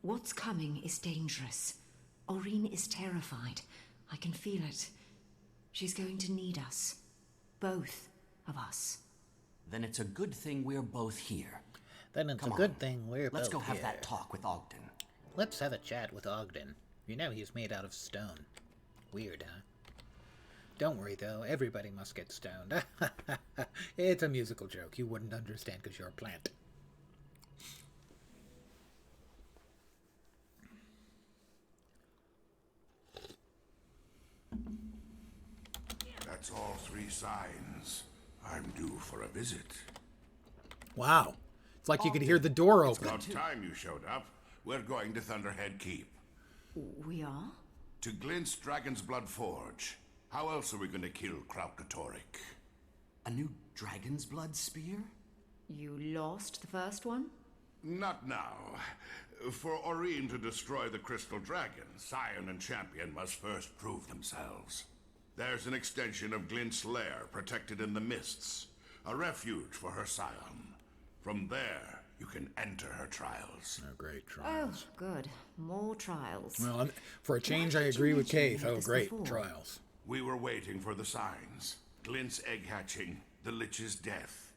What's coming is dangerous. Irene is terrified. I can feel it. She's going to need us. Both of us. Then it's a good thing we're both here. Then it's Come a good on. thing we're Let's both go have here. that talk with Ogden. Let's have a chat with Ogden. You know he's made out of stone. Weird, huh? Don't worry, though. Everybody must get stoned. It's a musical joke. You wouldn't understand because you're a plant. That's all 3 signs. I'm due for a visit. Wow. It's like you could hear the door It's open. about time you showed up. We're going to Thunderhead Keep. We are? To Glint's Dragon's Blood Forge. How else are we going to kill Kralkatorrik? A new dragon's blood spear? You lost the first one? Not now. For Oreen to destroy the Crystal Dragon, Scion and Champion must first prove themselves. There's an extension of Glint's lair protected in the mists, a refuge for her Scion. From there, you can enter her trials. Oh, great Oh, good. More trials. Well, for a change, Why I did you agree with mention we Keith. had Oh, this great. before? Trials. We were waiting for the signs. Glint's egg hatching, the Lich's death,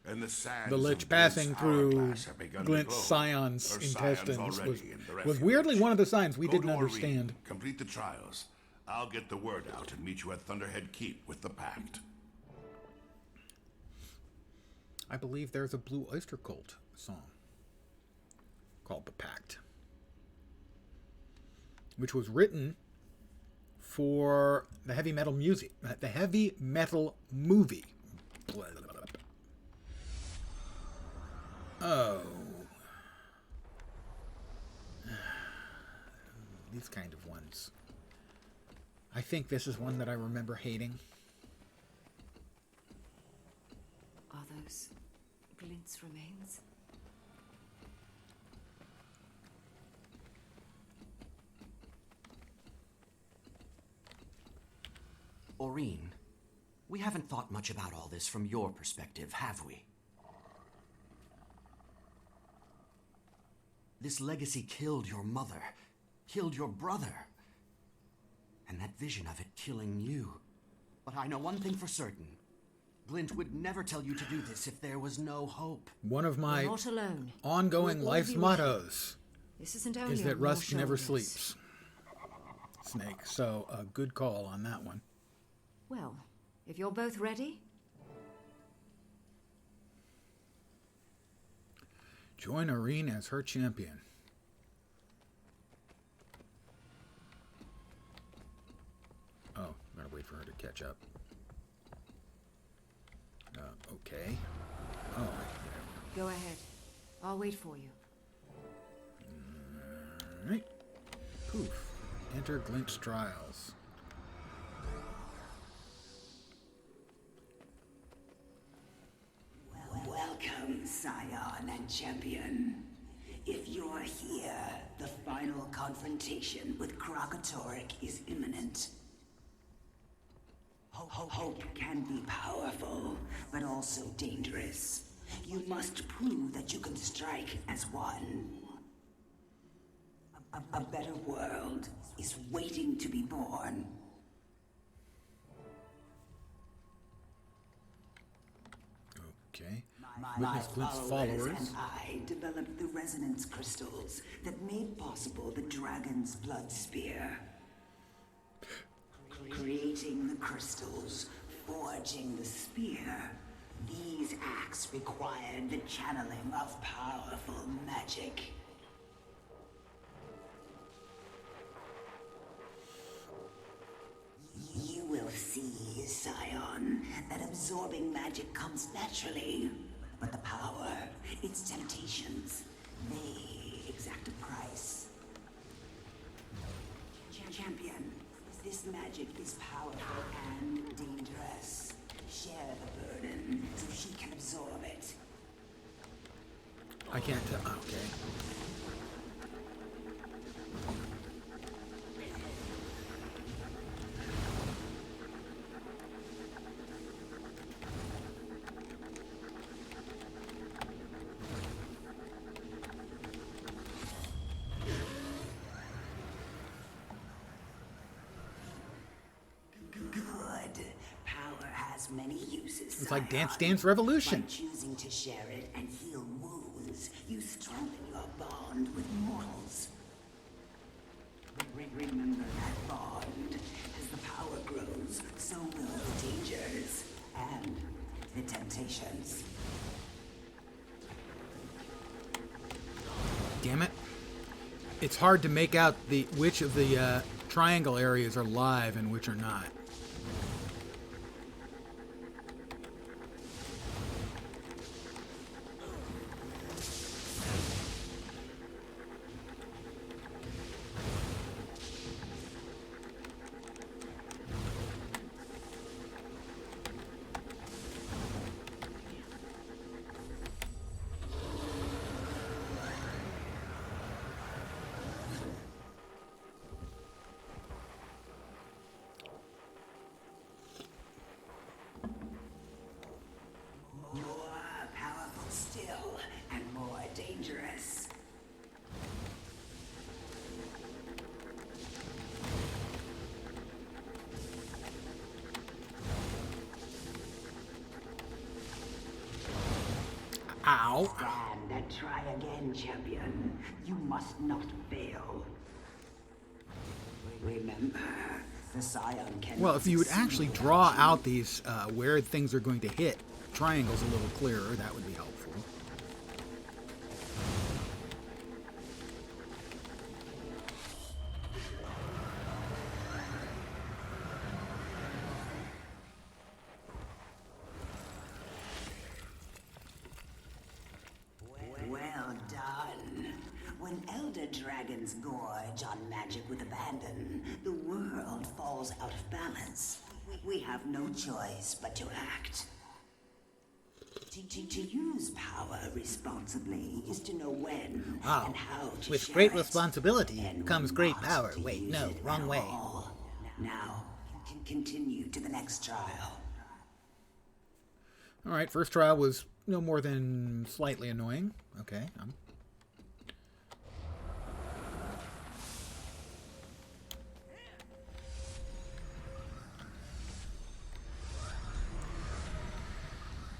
and the sands The of Lich Glint's passing through hourglass have begun to Glint's glow. Scion's Her Scion's intestines already was, in the was refuge. weirdly one of the signs we Go didn't to Oreen, understand. complete the trials. I'll get the word out and meet you at Thunderhead Keep with the Pact. I believe there's a Blue Oyster Cult song called The Pact, which was written for the heavy metal music, the heavy metal movie. Oh. These kind of ones. I think this is one that I remember hating. Are those Glint's remains? Oreen, we haven't thought much about all this from your perspective, have we? This legacy killed your mother, killed your brother, and that vision of it killing you. But I know one thing for certain. Glint would never tell you to do this if there was no hope. One of my You're not alone. ongoing We'll all life's be with mottos you. This isn't only is on that your Rust never shoulders. sleeps. Snake. So a good call on that one. Well, if you're both ready, Join Irene as her champion. Oh, gotta wait for her to catch up. Okay. Oh. Go ahead. I'll wait for you. Alright. Poof. Enter Glint's Trials. Welcome, Scion and Champion. If you're here, the final confrontation with Krakatoric is imminent. Hope can be powerful, but also dangerous. You must prove that you can strike as one. A better world is waiting to be born. Okay. My Witness Glint's followers and I developed the resonance crystals that made possible the dragon's blood spear. Creating the crystals, forging the spear, these acts required the channeling of powerful magic. You will see, Scion, that absorbing magic comes naturally. But the power, its temptations, they exact a price. Champion, this magic is powerful and dangerous. Share the burden so she can absorb it. I can't tell. Okay. Many uses. It's like Dance Dance Revolution. By choosing to share it and heal wounds, you strengthen your bond with mortals. Remember that bond. As the power grows, so will the dangers and the temptations. Damn it. It's hard to make out which of the triangle areas are live and which are not. Ow. Stand and try again, champion. You must not fail. Remember, the Scion can... Well, if you would actually draw out these where things are going to hit triangles a little clearer, that would be helpful. Well done. When Elder Dragons gorge on magic with abandon, the world falls out of balance. We have no choice but to act. To use power responsibly is to know when and how to With share great it. responsibility And comes great not power. to Wait, use no, it wrong at way. all. Now, continue to the next trial. All right, first trial was no more than slightly annoying. Okay.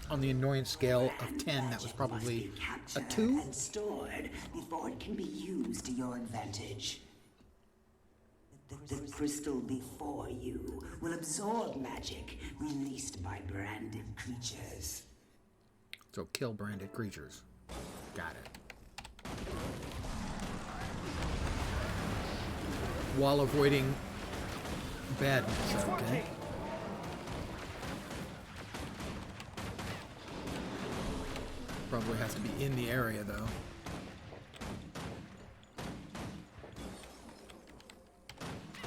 On the annoyance scale of 10, that was probably a 2. And stored before it can be used to your advantage. The crystal before you will absorb magic released by branded creatures. So kill branded creatures. Got it. While avoiding badness, okay. Probably has to be in the area, though.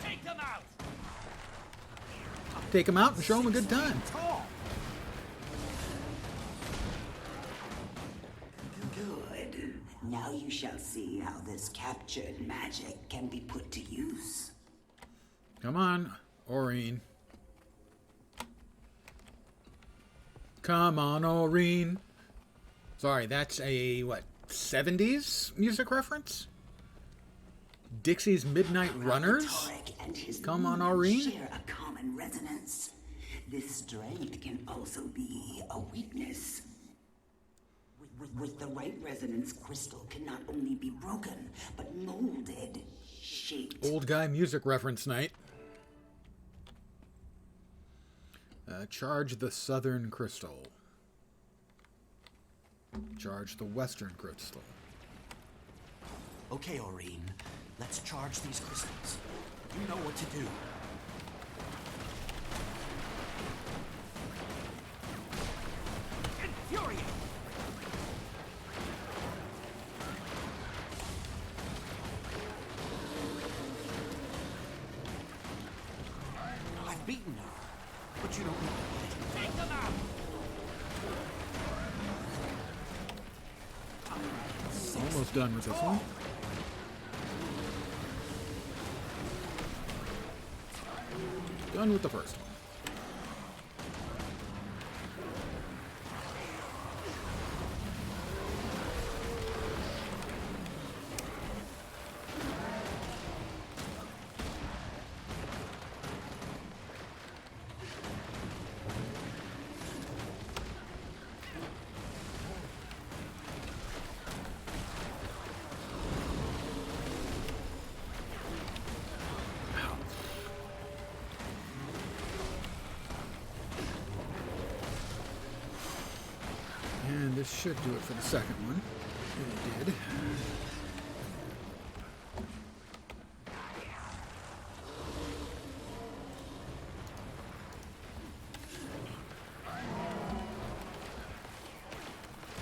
Take them out! Take him out and show him a good time. Good. Now you shall see how this captured magic can be put to use. Come on, Aureen. Come on, Aureen. Sorry, that's a, what, 70s music reference? Dixie's Midnight Runners? Come on, Aureen. Share a common resonance. This strength can also be a weakness. With the right resonance, crystal can not only be broken, but molded, shaped. Old guy music reference night. Charge the southern crystal. Charge the western crystal. Okay, Aureen. Let's charge these crystals. You know what to do. Infuriate! I've beaten her, but you don't know it. Take them out! Almost done with this one. Done with the first one. And this should do it for the second one. And it did.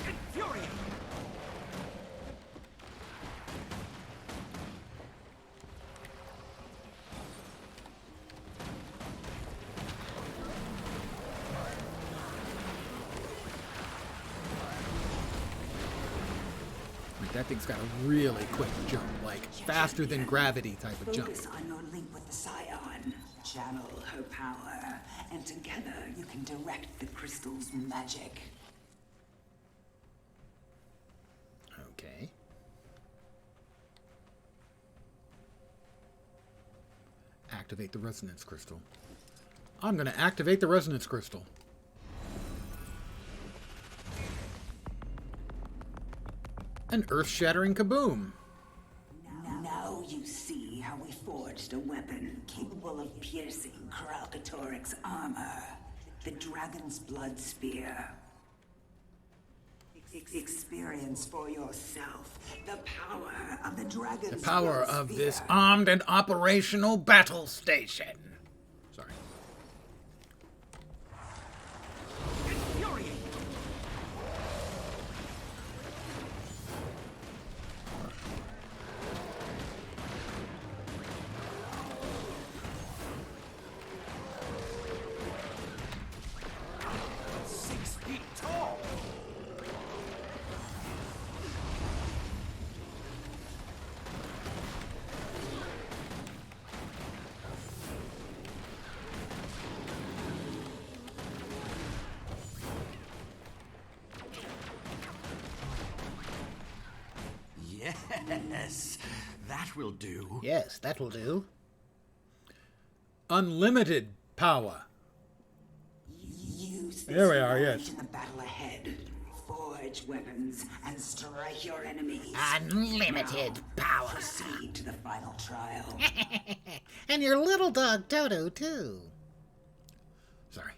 Infuriate! That thing's got a really quick jump, like faster than gravity type of jump. Focus on your link with the Scion. Channel her power, and together you can direct the crystal's magic. Okay. Activate the resonance crystal. I'm going to activate the resonance crystal. An earth-shattering kaboom. Now you see how we forged a weapon capable of piercing Kralkatoric's armor. The Dragon's Blood Spear. Experience for yourself the power of the Dragon's The power Blood of Spear. this armed and operational battle station. Sorry. Infuriate! Yes, that will do. Yes, that'll do. Unlimited power. Use this Here we are, knowledge yes. in the battle ahead. Forge weapons and strike your enemies. Unlimited Now, power. Proceed to the final trial. And your little dog Toto, too. Sorry.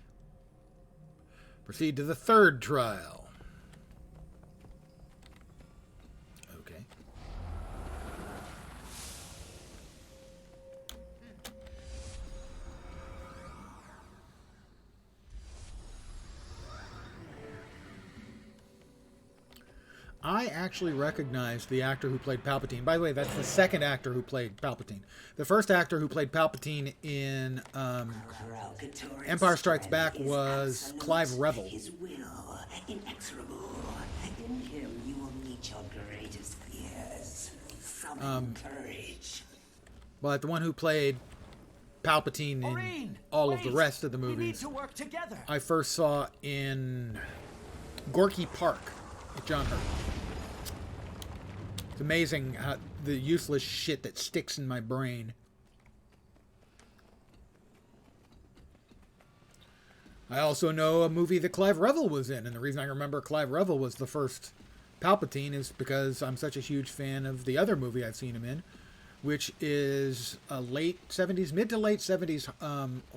Proceed to the third trial. Okay. I actually recognized the actor who played Palpatine. By the way, that's the second actor who played Palpatine. The first actor who played Palpatine in Empire Strikes Back was Clive Revill. His will, inexorable. In him you will meet your greatest fears. Summon courage. But the one who played Palpatine in all of the rest of the movies, We need to work together. I first saw in Gorky Park with John Hurt. It's amazing how the useless shit that sticks in my brain. I also know a movie that Clive Revill was in, and the reason I remember Clive Revill was the first Palpatine is because I'm such a huge fan of the other movie I've seen him in, which is a late 70s, mid to late 70s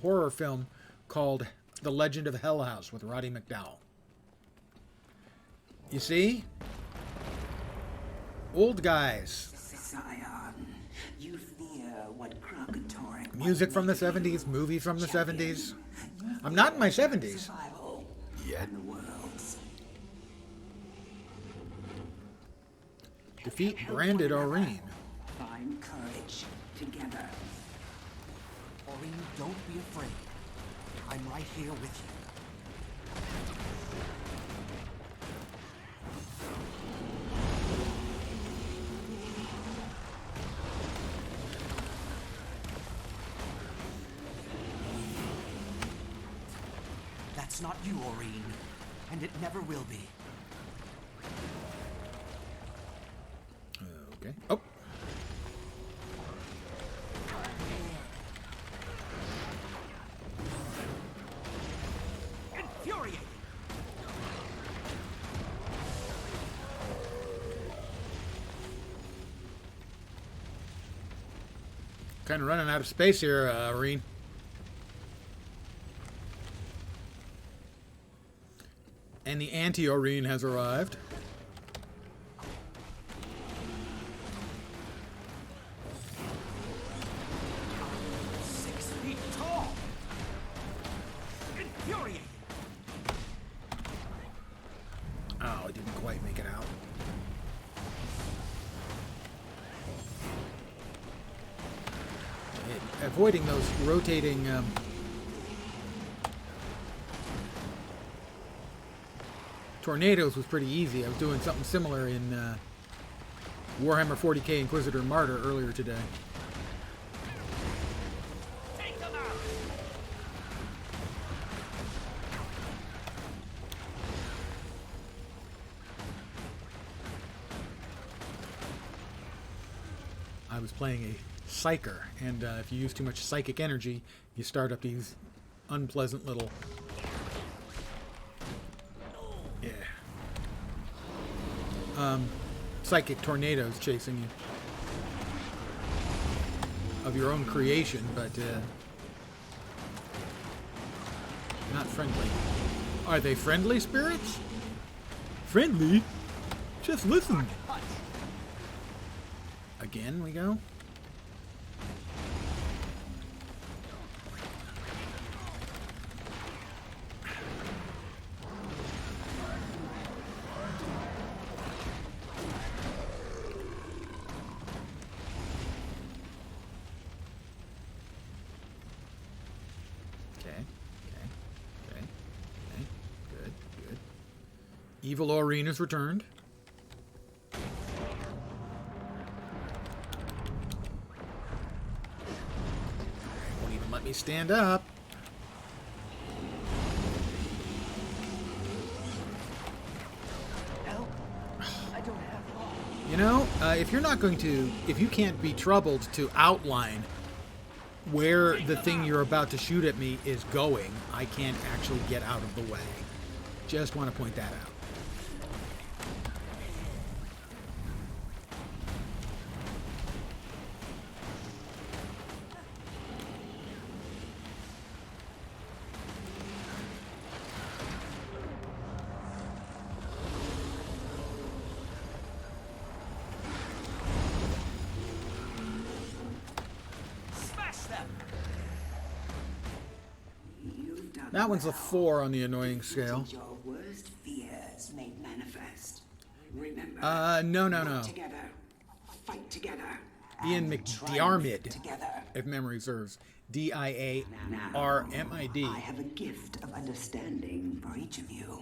horror film called The Legend of Hell House with Roddy McDowall. You see? Old guys. Scion, you fear what Krakatoa. Music from the 70s, movies from the 70s. I'm not in my 70s. Yet. Defeat Branded Aurene. Find courage together. Aurene, don't be afraid. I'm right here with you. That's not you, Aurene. And it never will be. Okay. Oh. Infuriating. Kind of running out of space here, Aurene. And the anti-Aurene has arrived. 6 feet tall. Infuriating. Oh, I didn't quite make it out. Avoiding those rotating tornadoes was pretty easy. I was doing something similar in Warhammer 40k Inquisitor Martyr earlier today. Take them out. I was playing a psyker, and if you use too much psychic energy, you start up these unpleasant little... Yeah. Psychic tornadoes chasing you. Of your own creation, but not friendly. Are they friendly spirits? Friendly? Just listen. Again we go? Evil Aurene has returned. Won't even let me stand up. Help. I don't have long. You know, if you're not going to, if you can't be troubled to outline where the thing you're about to shoot at me is going, I can't actually get out of the way. Just want to point that out. That one's a 4 on the annoying scale. Your worst fears made manifest. Remember No. Together. Fight together. Ian McDiarmid, Together. if memory serves. Diarmid. I have a gift of understanding for each of you.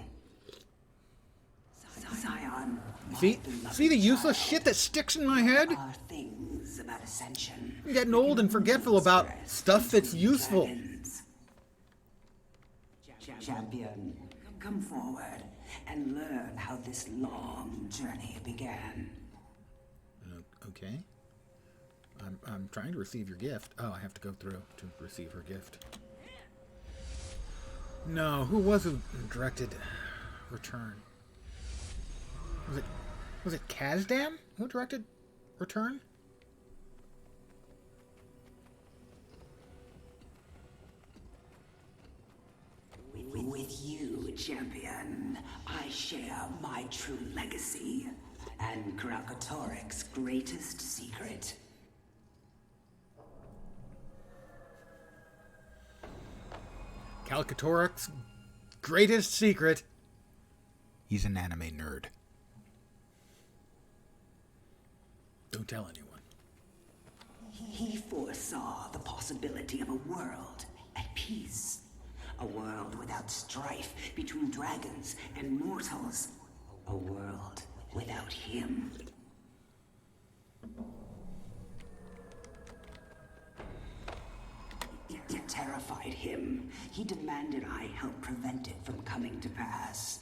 Zion. See the useless shit that sticks in my head? Are things about ascension. I'm getting old and forgetful about stuff that's useful. Champion, come forward and learn how this long journey began. Okay. I'm trying to receive your gift. Oh, I have to go through to receive her gift. No, who was it directed Return? Was it Kazdan who directed Return? With you, champion, I share my true legacy and Krakatorek's greatest secret. Kalkatorek's greatest secret. He's an anime nerd. Don't tell anyone. He foresaw the possibility of a world at peace. A world without strife between dragons and mortals. A world without him. It terrified him. He demanded I help prevent it from coming to pass.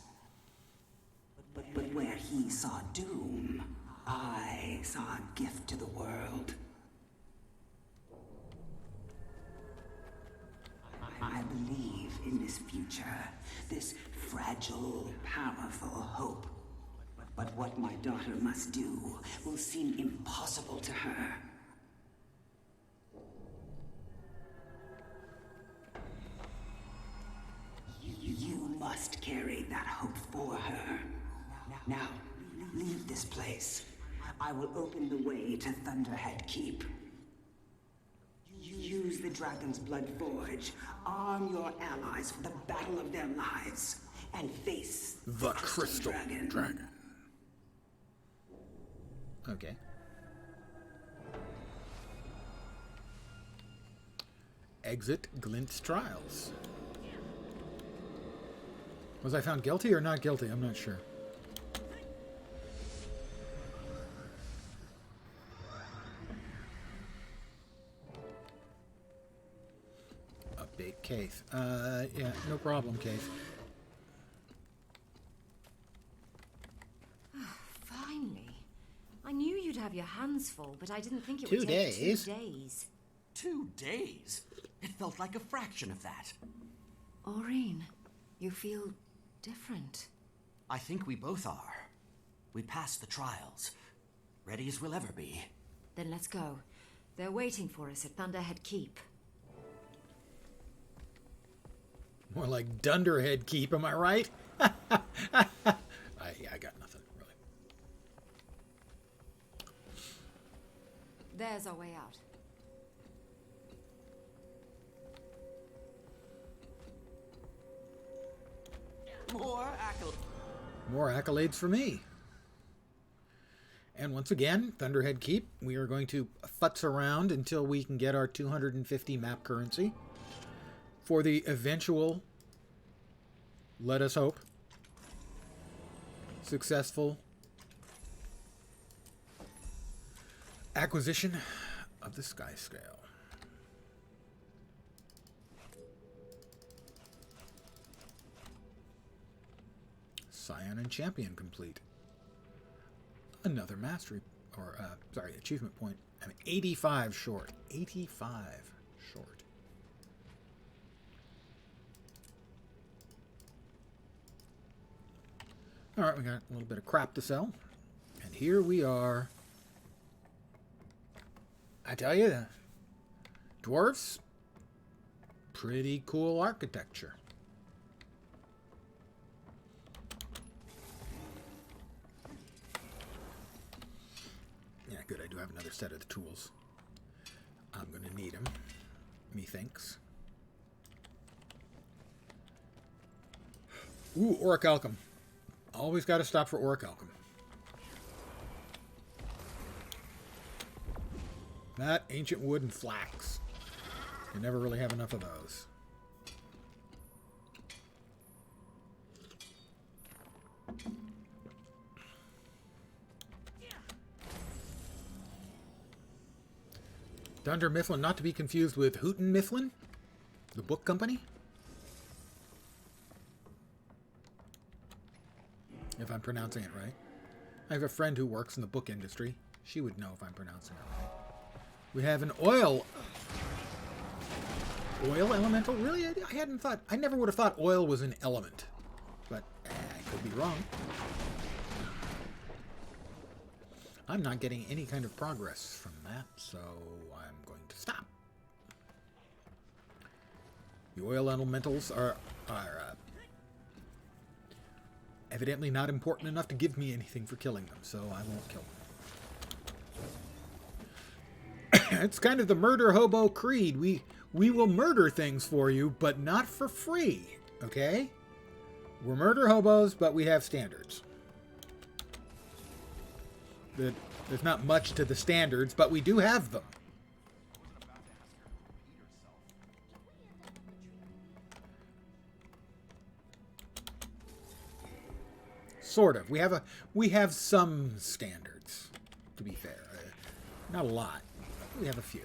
But where he saw doom, I saw a gift to the world. I believe in this future, this fragile, powerful hope. But what my daughter must do will seem impossible to her. You must carry that hope for her. Now, leave this place. I will open the way to Thunderhead Keep. Use the Dragon's Blood Forge. Arm your allies for the battle of their lives. And face the Crystal Dragon. Okay. Exit Glint's trials. Was I found guilty or not guilty? I'm not sure. Update Keith. Yeah, no problem, Keith. Finally. I knew you'd have your hands full, but I didn't think it 2 would take days. 2 days. 2 days? It felt like a fraction of that. Aureen, you feel different. I think we both are. We passed the trials. Ready as we'll ever be. Then let's go. They're waiting for us at Thunderhead Keep. More like Dunderhead Keep, am I right? I got nothing, really. There's our way out. More accolades for me. And once again, Thunderhead Keep, we are going to futz around until we can get our 250 map currency for the eventual, let us hope, successful acquisition of the Sky Scale. Scion and Champion complete. Another mastery, or, achievement point. I'm 85 short. 85 short. Alright, we got a little bit of crap to sell. And here we are. I tell you, dwarves, pretty cool architecture. Yeah, good, I do have another set of the tools. I'm going to need them, methinks. Ooh, orichalcum. Always got to stop for orichalcum. That, ancient wood, and flax. You never really have enough of those. Dunder Mifflin, not to be confused with Houghton Mifflin, the book company. If I'm pronouncing it right. I have a friend who works in the book industry. She would know if I'm pronouncing it right. We have an oil elemental? Really? I hadn't thought. I never would have thought oil was an element. But I could be wrong. I'm not getting any kind of progress from that, so I'm going to stop. The oil elementals are evidently not important enough to give me anything for killing them, so I won't kill them. It's kind of the murder hobo creed. We will murder things for you, but not for free, okay? We're murder hobos, but we have standards. There's not much to the standards, but we do have them. Sort of. We have some standards, to be fair. Not a lot. We have a few.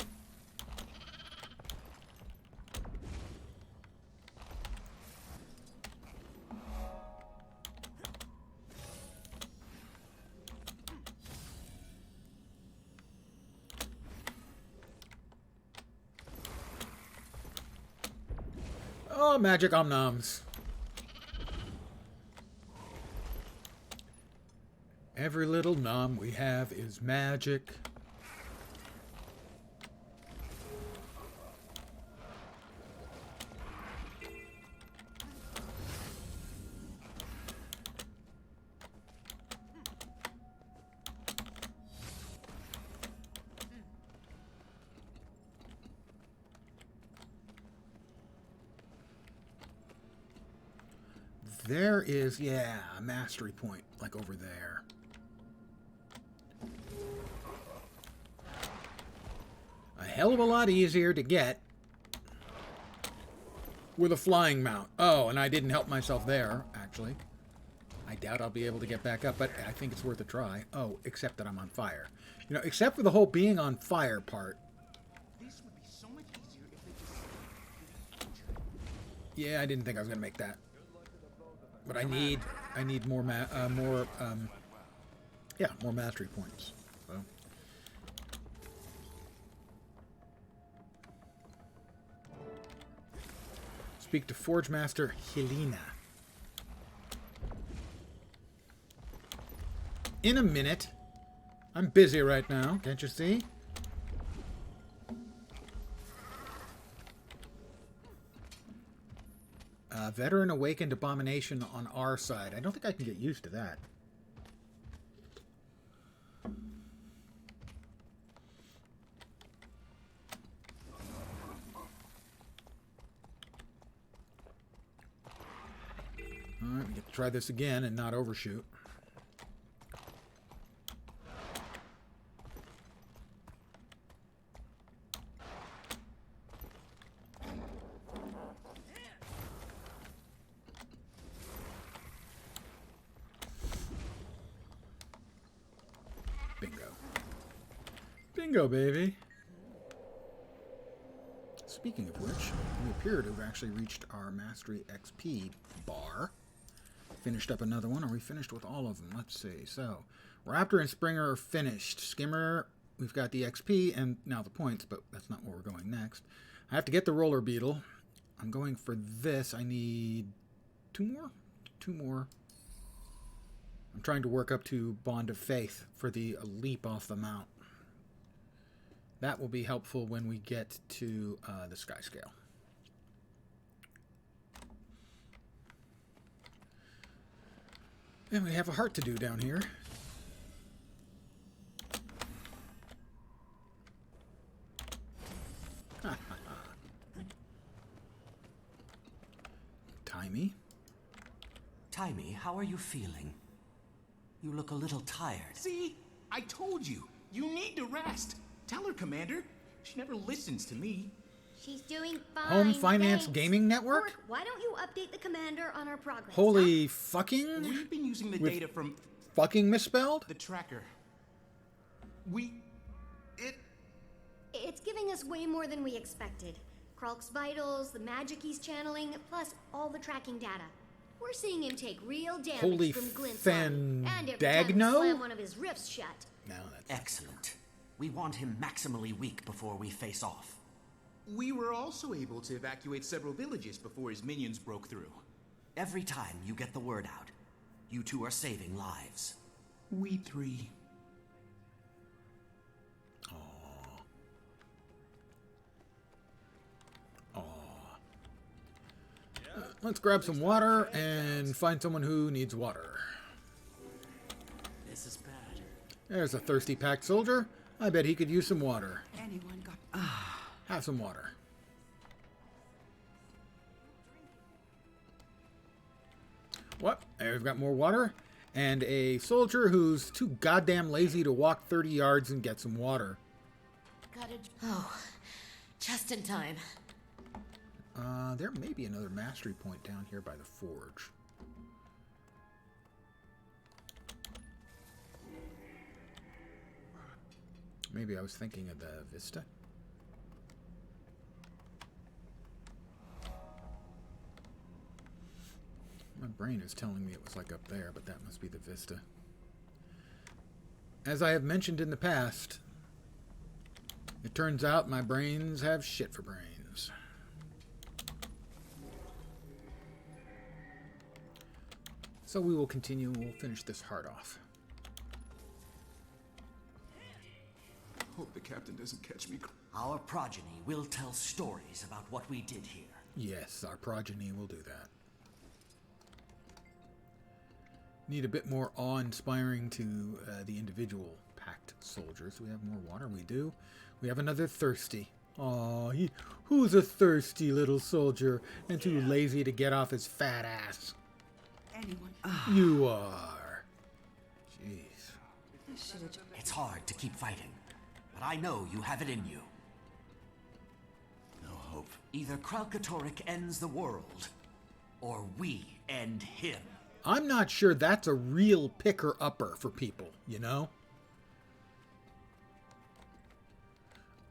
Oh, magic omnoms. Every little nom we have is magic. There is, yeah, a mastery point, like over there. A hell of a lot easier to get with a flying mount. Oh, and I didn't help myself there, actually. I doubt I'll be able to get back up, but I think it's worth a try. Oh, except that I'm on fire. You know, except for the whole being on fire part. This would be so much easier if they just... Yeah, I didn't think I was going to make that. But I need more more mastery points. So. Speak to Forge Master Helena. In a minute. I'm busy right now, can't you see? Veteran Awakened Abomination on our side. I don't think I can get used to that. Alright, we get to try this again and not overshoot. Bingo, baby. Speaking of which, we appear to have actually reached our Mastery XP bar. Finished up another one. Are we finished with all of them? Let's see. So, Raptor and Springer are finished. Skimmer, we've got the XP and now the points, but that's not where we're going next. I have to get the Roller Beetle. I'm going for this. I need two more? Two more. I'm trying to work up to Bond of Faith for the leap off the mount. That will be helpful when we get to the Sky Scale. And we have a heart to do down here. Timey? Timey, how are you feeling? You look a little tired. See? I told you. You need to rest. Tell her, Commander. She never listens to me. She's doing fine. Home Finance thanks. Gaming Network? Orc, why don't you update the commander on our progress? Holy fucking... We've been using the With data from fucking misspelled? the tracker. It's giving us way more than we expected. Kralk's vitals, the magic he's channeling, plus all the tracking data. We're seeing him take real damage Holy from Glint's army, and every time we Fandagno? slam one of his rifts shut. No, that's... Excellent. We want him maximally weak before we face off. We were also able to evacuate several villages before his minions broke through. Every time you get the word out, you two are saving lives. We three. Let's grab some water and find someone who needs water. This is bad. There's a thirsty packed soldier. I bet he could use some water. Anyone got... Have some water. What? I've got more water. And a soldier who's too goddamn lazy to walk 30 yards and get some water. Oh, just in time. There may be another mastery point down here by the forge. Maybe I was thinking of the Vista. My brain is telling me it was like up there, but that must be the Vista. As I have mentioned in the past, it turns out my brains have shit for brains. So we will continue. We'll finish this heart off. Hope the captain doesn't catch me. Our progeny will tell stories about what we did here. Yes, our progeny will do that. Need a bit more awe-inspiring to the individual packed soldiers. We have more water. We do. We have another thirsty. Aw, who's a thirsty little soldier and too lazy to get off his fat ass? Anyone? You are. Jeez. It's hard to keep fighting, but I know you have it in you. No hope. Either Kralkatorrik ends the world, or we end him. I'm not sure that's a real picker-upper for people, you know?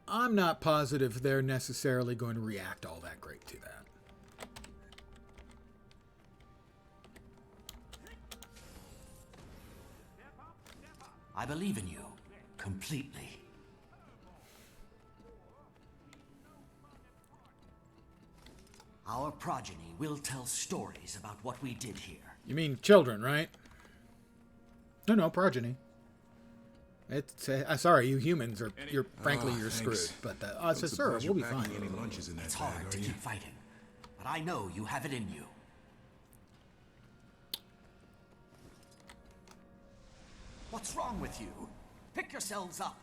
I'm not positive they're necessarily going to react all that great to that. I believe in you, completely. Our progeny will tell stories about what we did here. You mean children, right? No, progeny. It's sorry, you humans are. Frankly, you're screwed. But so, sir, we'll be fine. Any lunches in that It's bag, hard are to you? keep fighting, but I know you have it in you. What's wrong with you? Pick yourselves up.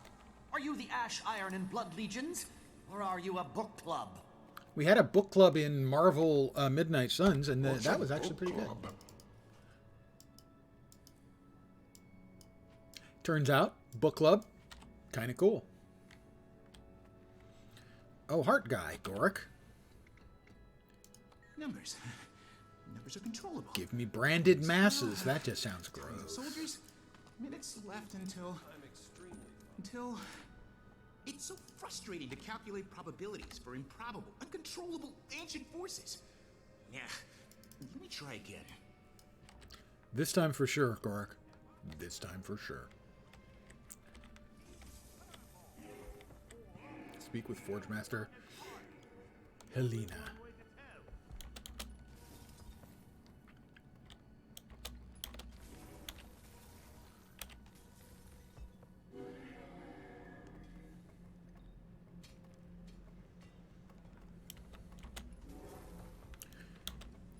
Are you the Ash, Iron, and Blood Legions? Or are you a book club? We had a book club in Marvel Midnight Suns, and that was actually pretty good. Turns out, book club, kind of cool. Oh, heart guy, Gorik. Numbers. Numbers are controllable. Give me branded masses. That just sounds gross. Soldiers, minutes left until... It's so frustrating to calculate probabilities for improbable, uncontrollable ancient forces. Yeah, let me try again. This time for sure, Gorik. This time for sure. Speak with Forge Master Helena.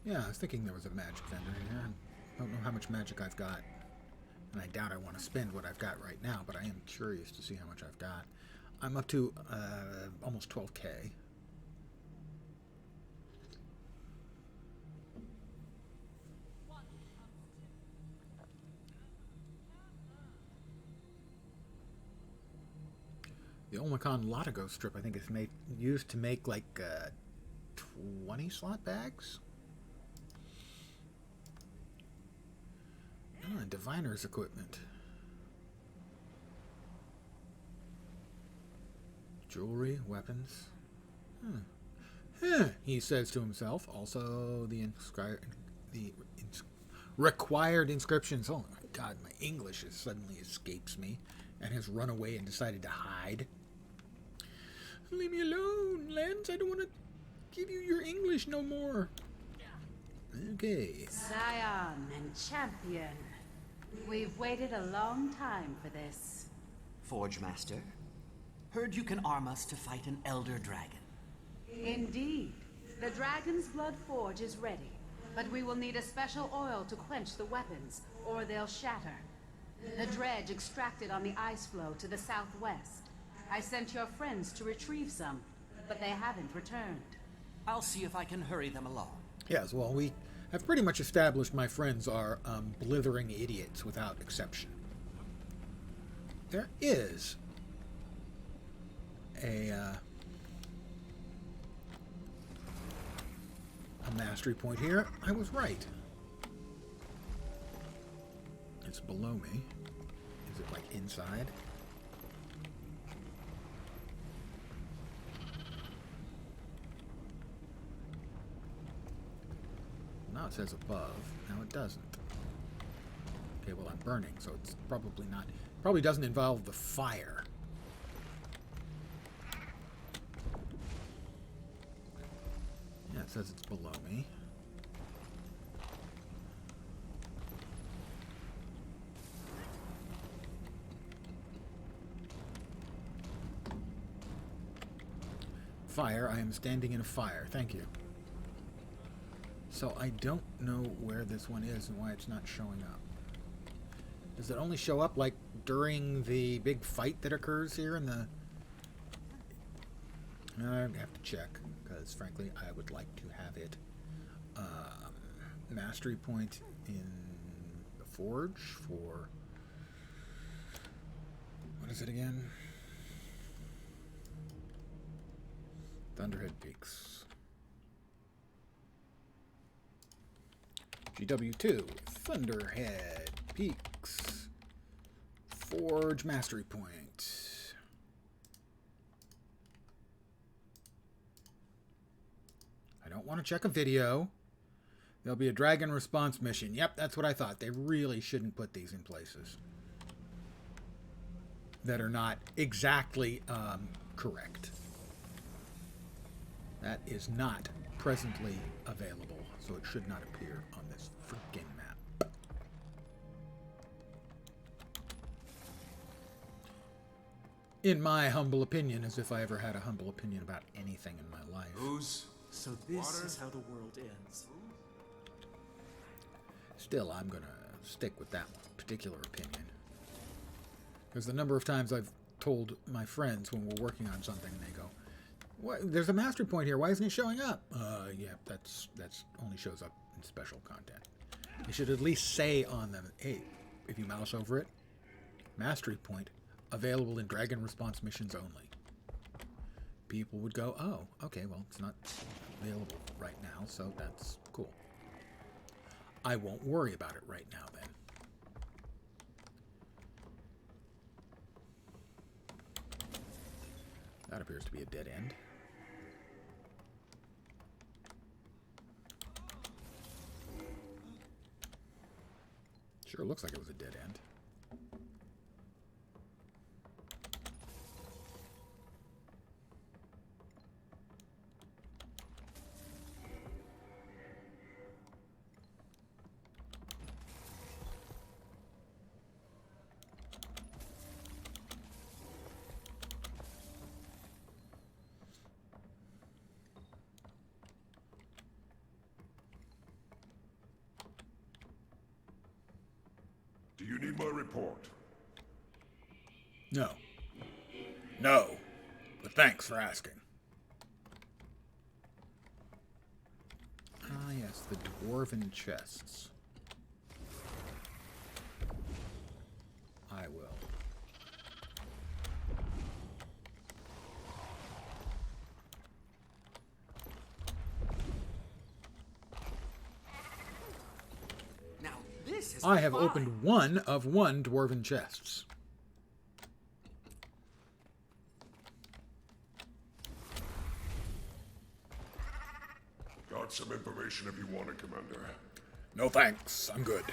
Yeah, I was thinking there was a magic vendor here. I don't know how much magic I've got. And I doubt I want to spend what I've got right now, but I am curious to see how much I've got. I'm up to almost 12k. The Omicron Latigo strip, I think, is used to make like 20 slot bags. Oh, and diviner's equipment. Jewelry, weapons. He says to himself. Also, the required inscriptions. Oh my God, my English suddenly escapes me and has run away and decided to hide. Leave me alone, Lance. I don't want to give you your English no more. Okay. Scion and champion. We've waited a long time for this. Forge Master, heard you can arm us to fight an Elder Dragon. Indeed. The Dragon's Blood Forge is ready, but we will need a special oil to quench the weapons, or they'll shatter. The dredge extracted on the ice floe to the southwest. I sent your friends to retrieve some, but they haven't returned. I'll see if I can hurry them along. Yes, well, we have pretty much established my friends are blithering idiots without exception. There is a mastery point here. I was right. It's below me. Is it like inside? Now it says above. Now it doesn't. Okay, well I'm burning, so it's probably not. Probably doesn't involve the fire. Yeah, it says it's below me. Fire. I am standing in a fire. Thank you. So I don't know where this one is and why it's not showing up. Does it only show up like during the big fight that occurs here in the... I have to check, because frankly I would like to have it mastery point in the forge for... What is it again? Thunderhead Peaks. GW2 Thunderhead Peaks. Forge mastery point. I don't want to check a video. There'll be a dragon response mission. Yep, that's what I thought. They really shouldn't put these in places that are not exactly correct. That is not presently available, so it should not appear on this freaking map. In my humble opinion, as if I ever had a humble opinion about anything in my life. Booze. So this Water. is how the world ends. Still, I'm going to stick with that particular opinion. Because the number of times I've told my friends when we're working on something, they go, "What? There's a mastery point here. Why isn't it showing up?" Yeah, that's only shows up in special content. You should at least say on them, hey, if you mouse over it, mastery point available in dragon response missions only. People would go, oh, okay, well, it's not available right now, so that's cool. I won't worry about it right now then. That appears to be a dead end. Sure looks like it was a dead end. Do you need my report? No. No. But thanks for asking. Ah, yes, the dwarven chests. I will. I have opened one of 1 dwarven chests. Got some information if you want it, Commander. No thanks, I'm good.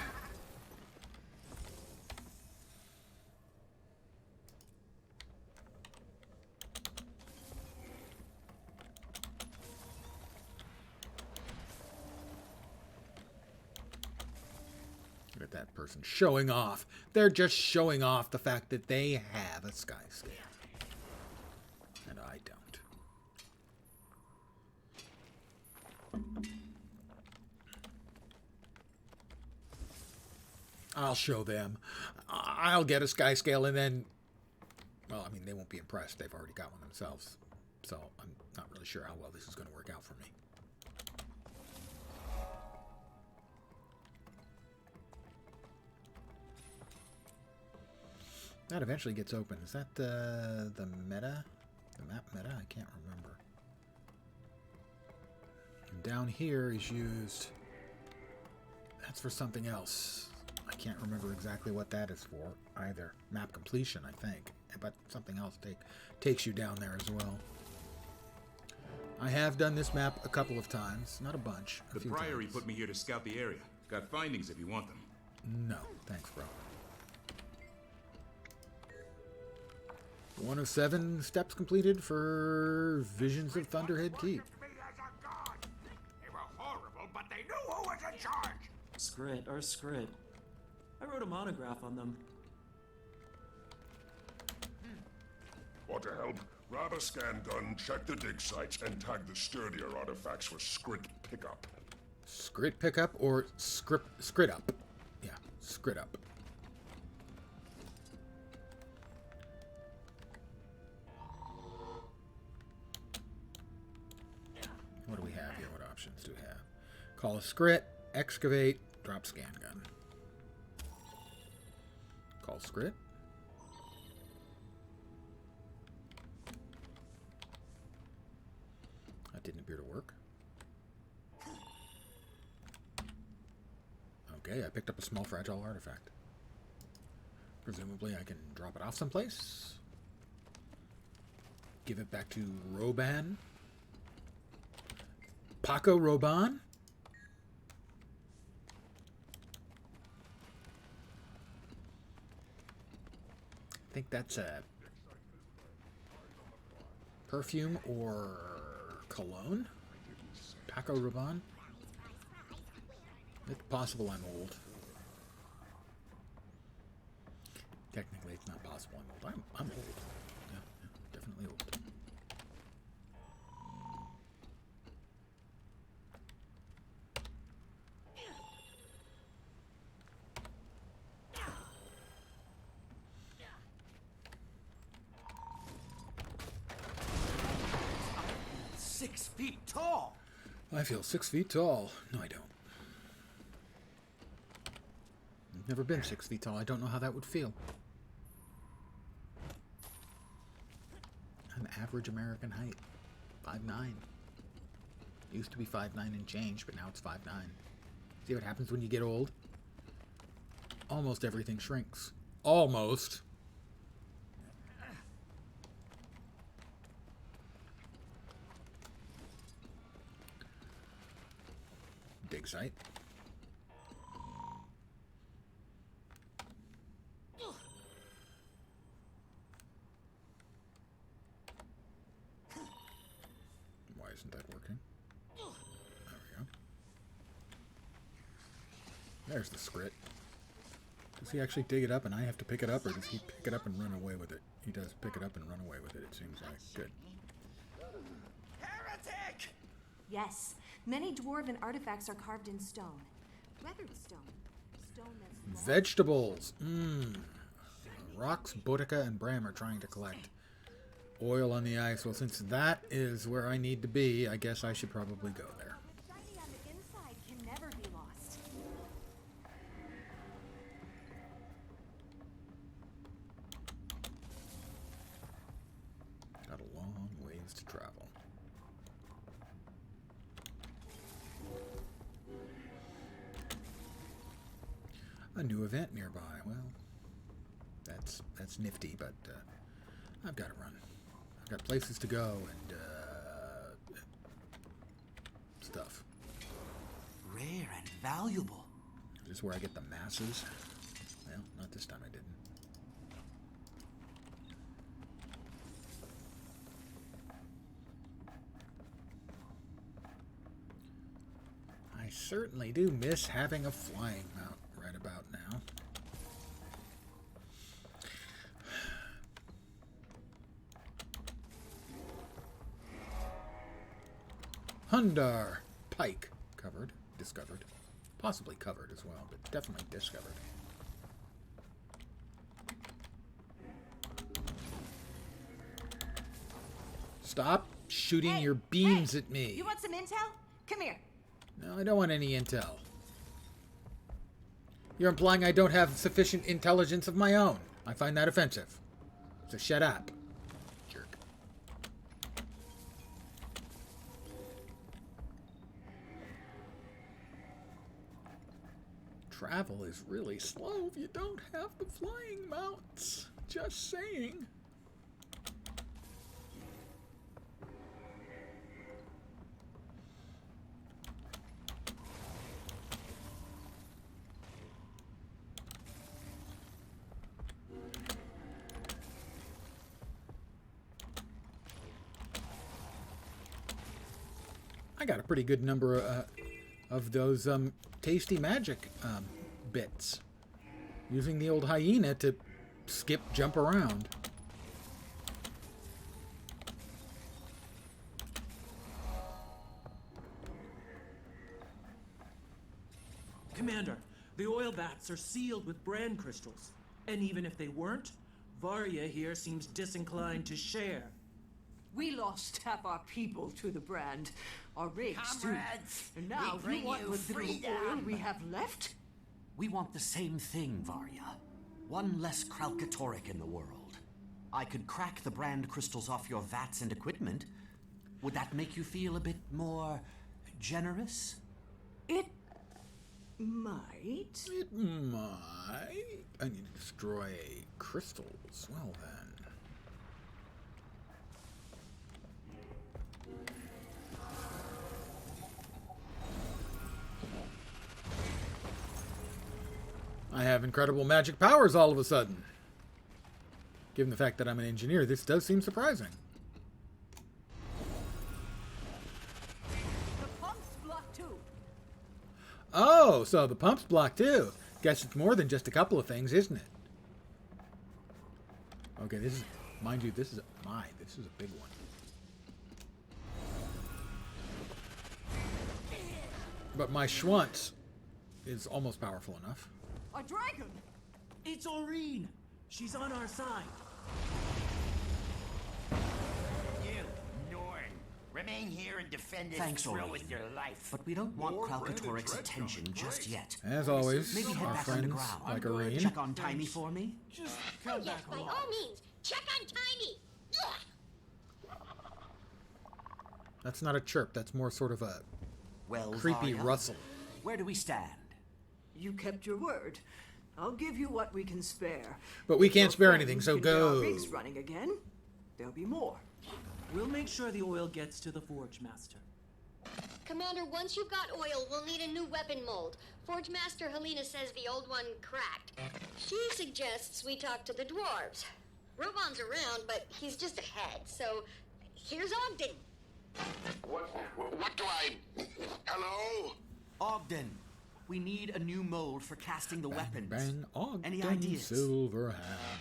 Look at that person showing off. They're just showing off the fact that they have a sky scale. And I don't. I'll show them. I'll get a sky scale and then... Well, I mean, they won't be impressed. They've already got one themselves. So I'm not really sure how well this is going to work out for me. That eventually gets open. Is that the meta? The map meta? I can't remember. And down here is used... That's for something else. I can't remember exactly what that is for either. Map completion, I think. But something else takes you down there as well. I have done this map a couple of times. Not a bunch. The Priory put me here to scout the area. Got findings if you want them. No, thanks, bro. 1 of 7 steps completed for Visions of Thunderhead Keep. They were horrible, but they knew who was in charge. Skrit. I wrote a monograph on them. Want to help? Grab a scan gun, check the dig sites, and tag the sturdier artifacts for Skrit pickup. Skrit pickup or Skrit up? Yeah, Skrit up. What do we have here? What options do we have? Call a Skrit, excavate, drop scan gun. Call Skrit. That didn't appear to work. Okay, I picked up a small fragile artifact. Presumably I can drop it off someplace. Give it back to Roban. Paco Roban? I think that's a perfume or cologne. Paco Rabanne. It's possible I'm old. Technically, it's not possible I'm old. I'm old. Yeah, definitely old. Tall. I feel 6 feet tall. No, I don't. I've never been 6 feet tall. I don't know how that would feel. I'm average American height. 5'9". Used to be 5'9" and change, but now it's 5'9". See what happens when you get old? Almost everything shrinks. Almost. Dig site. Why isn't that working? There we go. There's the Skrit. Does he actually dig it up and I have to pick it up, or does he pick it up and run away with it? He does pick it up and run away with it, it seems like. Good. Heretic! Yes. Many dwarven artifacts are carved in stone. Weathered stone. Stone that's Vegetables. Rocks, Boudica, and Bram are trying to collect oil on the ice. Well, since that is where I need to be, I guess I should probably go there. shiny on the inside can never be lost. Got a long ways to travel. A new event nearby. Well, that's nifty, but I've got to run. I've got places to go and stuff. Rare and valuable. Is this where I get the masses? Well, not this time I didn't. I certainly do miss having a flying mount right about now. Hundar Pike. Covered. Discovered. Possibly covered as well, but definitely discovered. Stop shooting your beams at me. You want some intel? Come here. No, I don't want any intel. You're implying I don't have sufficient intelligence of my own. I find that offensive. So shut up. Jerk. Travel is really slow if you don't have the flying mounts. Just saying. I got a pretty good number of those tasty magic bits. Using the old hyena to skip, jump around. Commander, the oil vats are sealed with brand crystals. And even if they weren't, Varya here seems disinclined to share. We lost half our people to the brand. Our rigs, Comrades, too. And now we bring you want you what little freedom. oil we have left? We want the same thing, Varya. One less Kralkatoric in the world. I could crack the brand crystals off your vats and equipment. Would that make you feel a bit more generous? It might. It might. I need to destroy crystals. Well then. I have incredible magic powers all of a sudden. Given the fact that I'm an engineer, this does seem surprising. The pumps block too. Oh, so the pump's blocked too. Guess it's more than just a couple of things, isn't it? Okay, this is, mind you, this is a big one. But my Schwantz is almost powerful enough. A dragon! It's Aurene! She's on our side. You, Norn, remain here and defend this Thanks, thrill Aurene. with your life. But we don't want More Kralkatoric's branded attention dreadnoughts, just great. yet. As always, Maybe head our back friends underground. like Aurene. Check on Tiny for me. Just Oh, come yes, back by along. all means. Check on Tiny. Ugh. That's not a chirp. That's more sort of a Well, creepy Varya, rustle. where do we stand? You kept your word. I'll give you what we can spare. But we If can't your spare friends anything, so can get our go. rigs running again. There'll be more. We'll make sure the oil gets to the Forge Master. Commander, once you've got oil, we'll need a new weapon mold. Forge Master Helena says the old one cracked. She suggests we talk to the dwarves. Roban's around, but he's just ahead, so here's Ogden. What do I... Hello? Ogden, we need a new mold for casting the weapons. Bang, Ogden, Any ideas? Silverhand.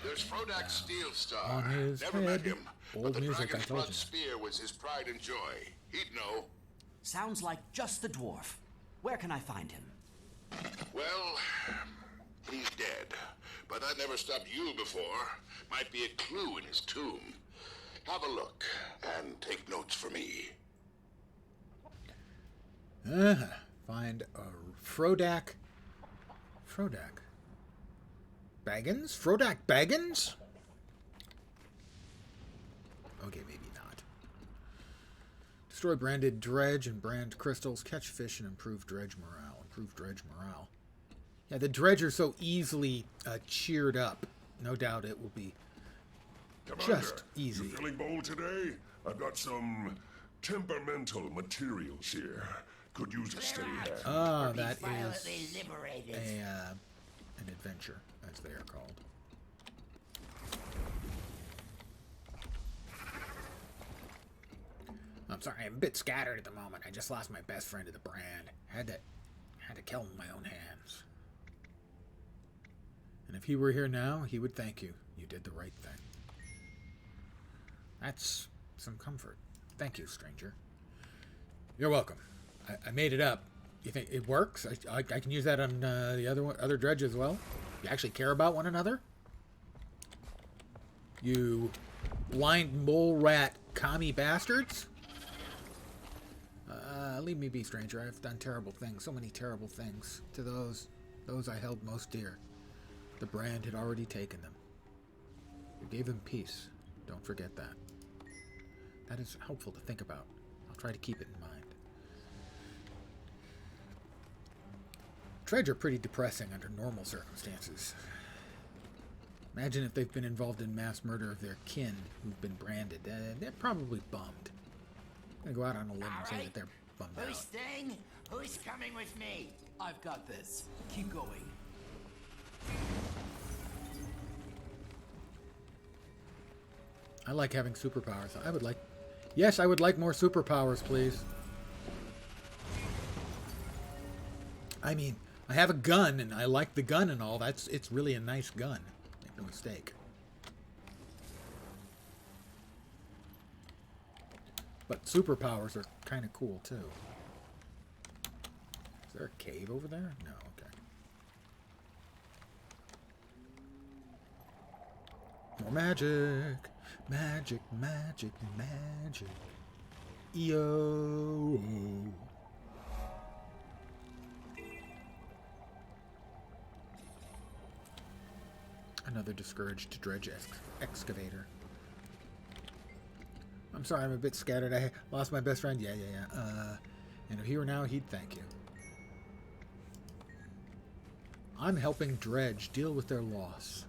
There's Frodak Steelstar. On his Never met head. him. Old But the music, I Dragon's told blood you. spear was his pride and joy. He'd know. Sounds like just the dwarf. Where can I find him? Well, he's dead. But that never stopped you before. Might be a clue in his tomb. Have a look and take notes for me. Find a Frodak. Baggins? Frodak Baggins? Okay, maybe not. Destroy branded dredge and brand crystals. Catch fish and improve dredge morale. Yeah, the dredge are so easily cheered up. No doubt it will be just easy. You feeling bold today? I've got some temperamental materials here. Could use a steady hand. Ah, that is an adventure, as they are called. I'm sorry, I'm a bit scattered at the moment. I just lost my best friend to the brand. Had to kill him with my own hands. And if he were here now, he would thank you. You did the right thing. That's some comfort. Thank you, stranger. You're welcome. I made it up. You think it works? I can use that on the other dredge as well? You actually care about one another? You blind mole rat commie bastards? Leave me be, stranger. I've done terrible things, so many terrible things to those I held most dear. The brand had already taken them. You gave them peace. Don't forget that. That is helpful to think about. I'll try to keep it in mind. Dredge are pretty depressing under normal circumstances. Imagine if they've been involved in mass murder of their kin who've been branded. They're probably bummed. I'm going to go out on a limb and say that they're bummed out. Who's staying? Who's coming with me? I've got this. Keep going. I like having superpowers. Yes, I would like more superpowers, please. I mean, I have a gun, and I like the gun and all. It's really a nice gun. Make no mistake. But superpowers are kind of cool, too. Is there a cave over there? No, okay. More magic. Magic, magic, magic. Yo. Another discouraged dredge excavator. I'm sorry, I'm a bit scattered. I lost my best friend. Yeah. And if he were now, he'd thank you. I'm helping Dredge deal with their loss.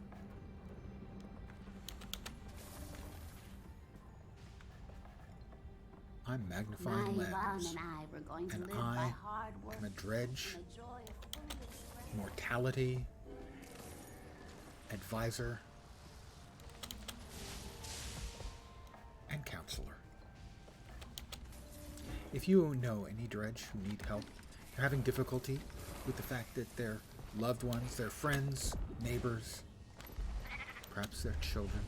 I'm magnifying lens. And I am a Dredge, mortality, advisor, and counselor. If you know any Dredge who need help, are having difficulty with the fact that their loved ones, their friends, neighbors, perhaps their children,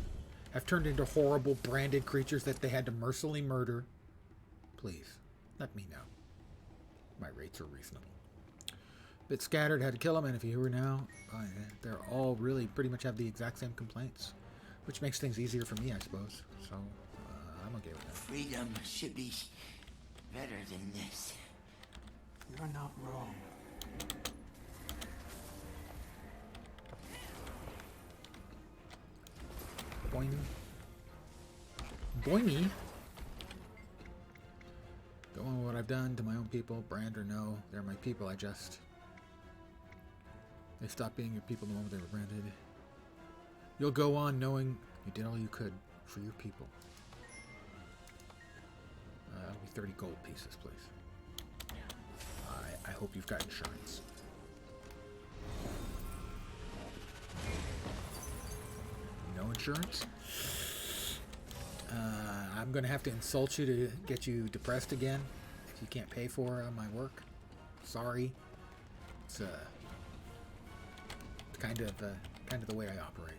have turned into horrible branded creatures that they had to mercilessly murder, please, let me know. My rates are reasonable. Bit scattered, had to kill them, and if you were now, they're all really pretty much have the exact same complaints, which makes things easier for me, I suppose. So, I'm okay with that. Freedom should be better than this. You're not wrong. Boing. Boingy. Don't know what I've done to my own people, brand or no. They're my people, They stopped being your people the moment they were branded. You'll go on knowing you did all you could for your people. That'll be 30 gold pieces, please. I hope you've got insurance. No insurance? I'm going to have to insult you to get you depressed again if you can't pay for my work. Sorry. It's kind of the way I operate.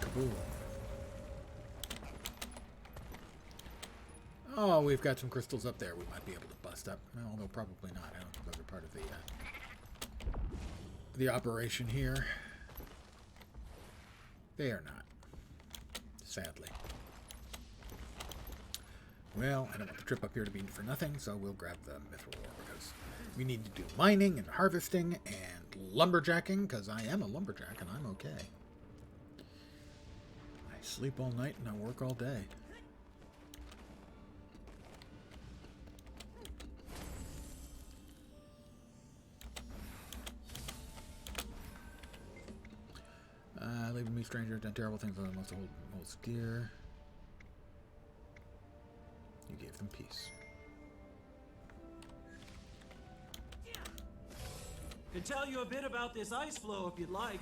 Kaboom. Oh, we've got some crystals up there we might be able to bust up. Although probably not. I don't think those are part of the operation here. They are not. Sadly. Well, I don't want the trip up here to be for nothing, so we'll grab the mithril ore because we need to do mining and harvesting and lumberjacking because I am a lumberjack and I'm okay. I sleep all night and I work all day. leaving me, stranger, done terrible things on the most dear. You gave them peace. Can tell you a bit about this ice flow if you'd like.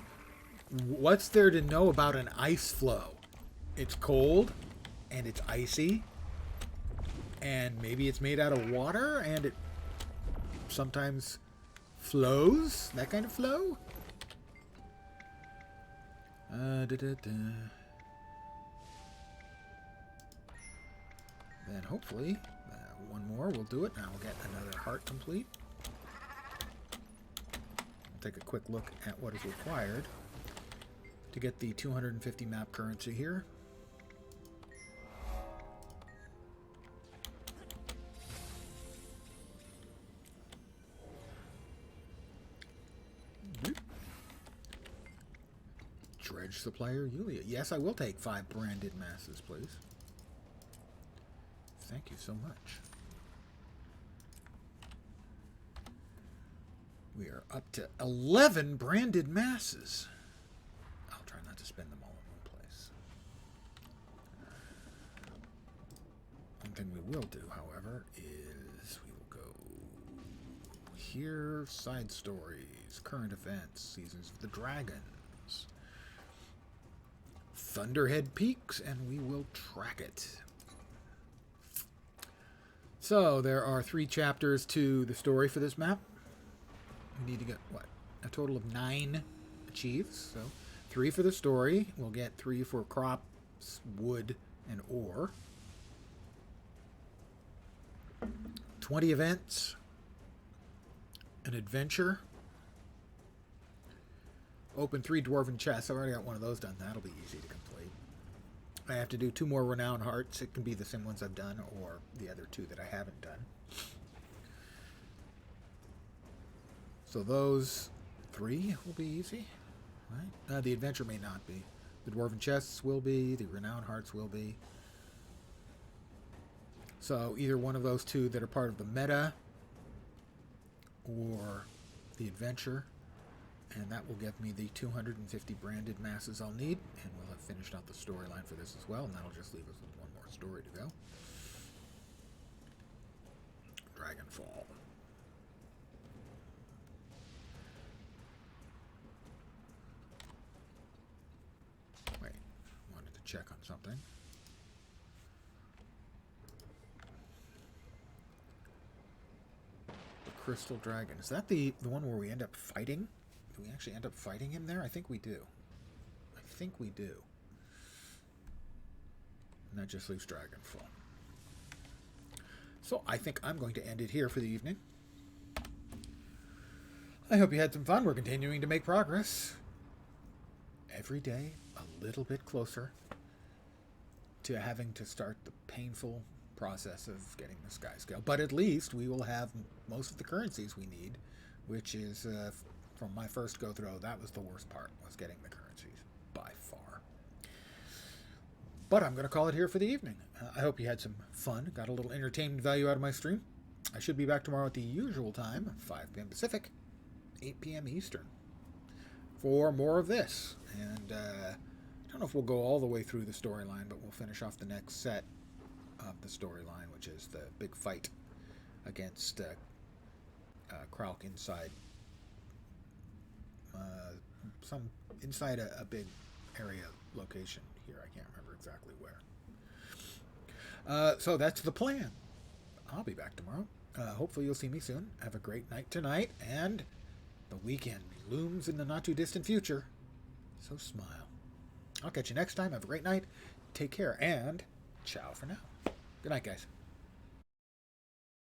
What's there to know about an ice flow? It's cold, and it's icy, and maybe it's made out of water, and it sometimes flows. That kind of flow? Then hopefully, one more will do it, and I'll get another heart complete. I'll take a quick look at what is required to get the 250 map currency here. Dredge supplier Yulia. Yes, I will take 5 branded masses, please. Thank you so much. We are up to 11 branded masses. I'll try not to spend them all in one place. One thing we will do, however, is we will go here, side stories, current events, Seasons of the Dragons, Thunderhead Peaks, and we will track it. So, there are 3 chapters to the story for this map. We need to get, what, a total of 9 achieves. So, 3 for the story. We'll get 3 for crops, wood, and ore. 20 events. An adventure. Open 3 dwarven chests. I've already got one of those done. That'll be easy to complete. I have to do 2 more renown hearts. It can be the same ones I've done or the other 2 that I haven't done. So those 3 will be easy. Right? The adventure may not be. The dwarven chests will be. The renown hearts will be. So either one of those 2 that are part of the meta or the adventure. And that will give me the 250 branded masses I'll need. And we'll have finished out the storyline for this as well. And that'll just leave us with one more story to go. Dragonfall. Wait, wanted to check on something. The Crystal Dragon. Is that the one where we end up fighting? Do we actually end up fighting him there? I think we do. I think we do. And that just leaves Dragonfall. So I think I'm going to end it here for the evening. I hope you had some fun. We're continuing to make progress. Every day, a little bit closer to having to start the painful process of getting the Sky Scale. But at least we will have most of the currencies we need, which is... from my first go-through, that was the worst part, was getting the currencies, by far. But I'm going to call it here for the evening. I hope you had some fun, got a little entertainment value out of my stream. I should be back tomorrow at the usual time, 5 p.m. Pacific, 8 p.m. Eastern, for more of this. And I don't know if we'll go all the way through the storyline, but we'll finish off the next set of the storyline, which is the big fight against Krauk inside some inside a big area location here. I can't remember exactly where. So that's the plan. I'll be back tomorrow. Hopefully you'll see me soon. Have a great night tonight, and the weekend looms in the not too distant future. So smile. I'll catch you next time. Have a great night. Take care, and ciao for now. Good night, guys.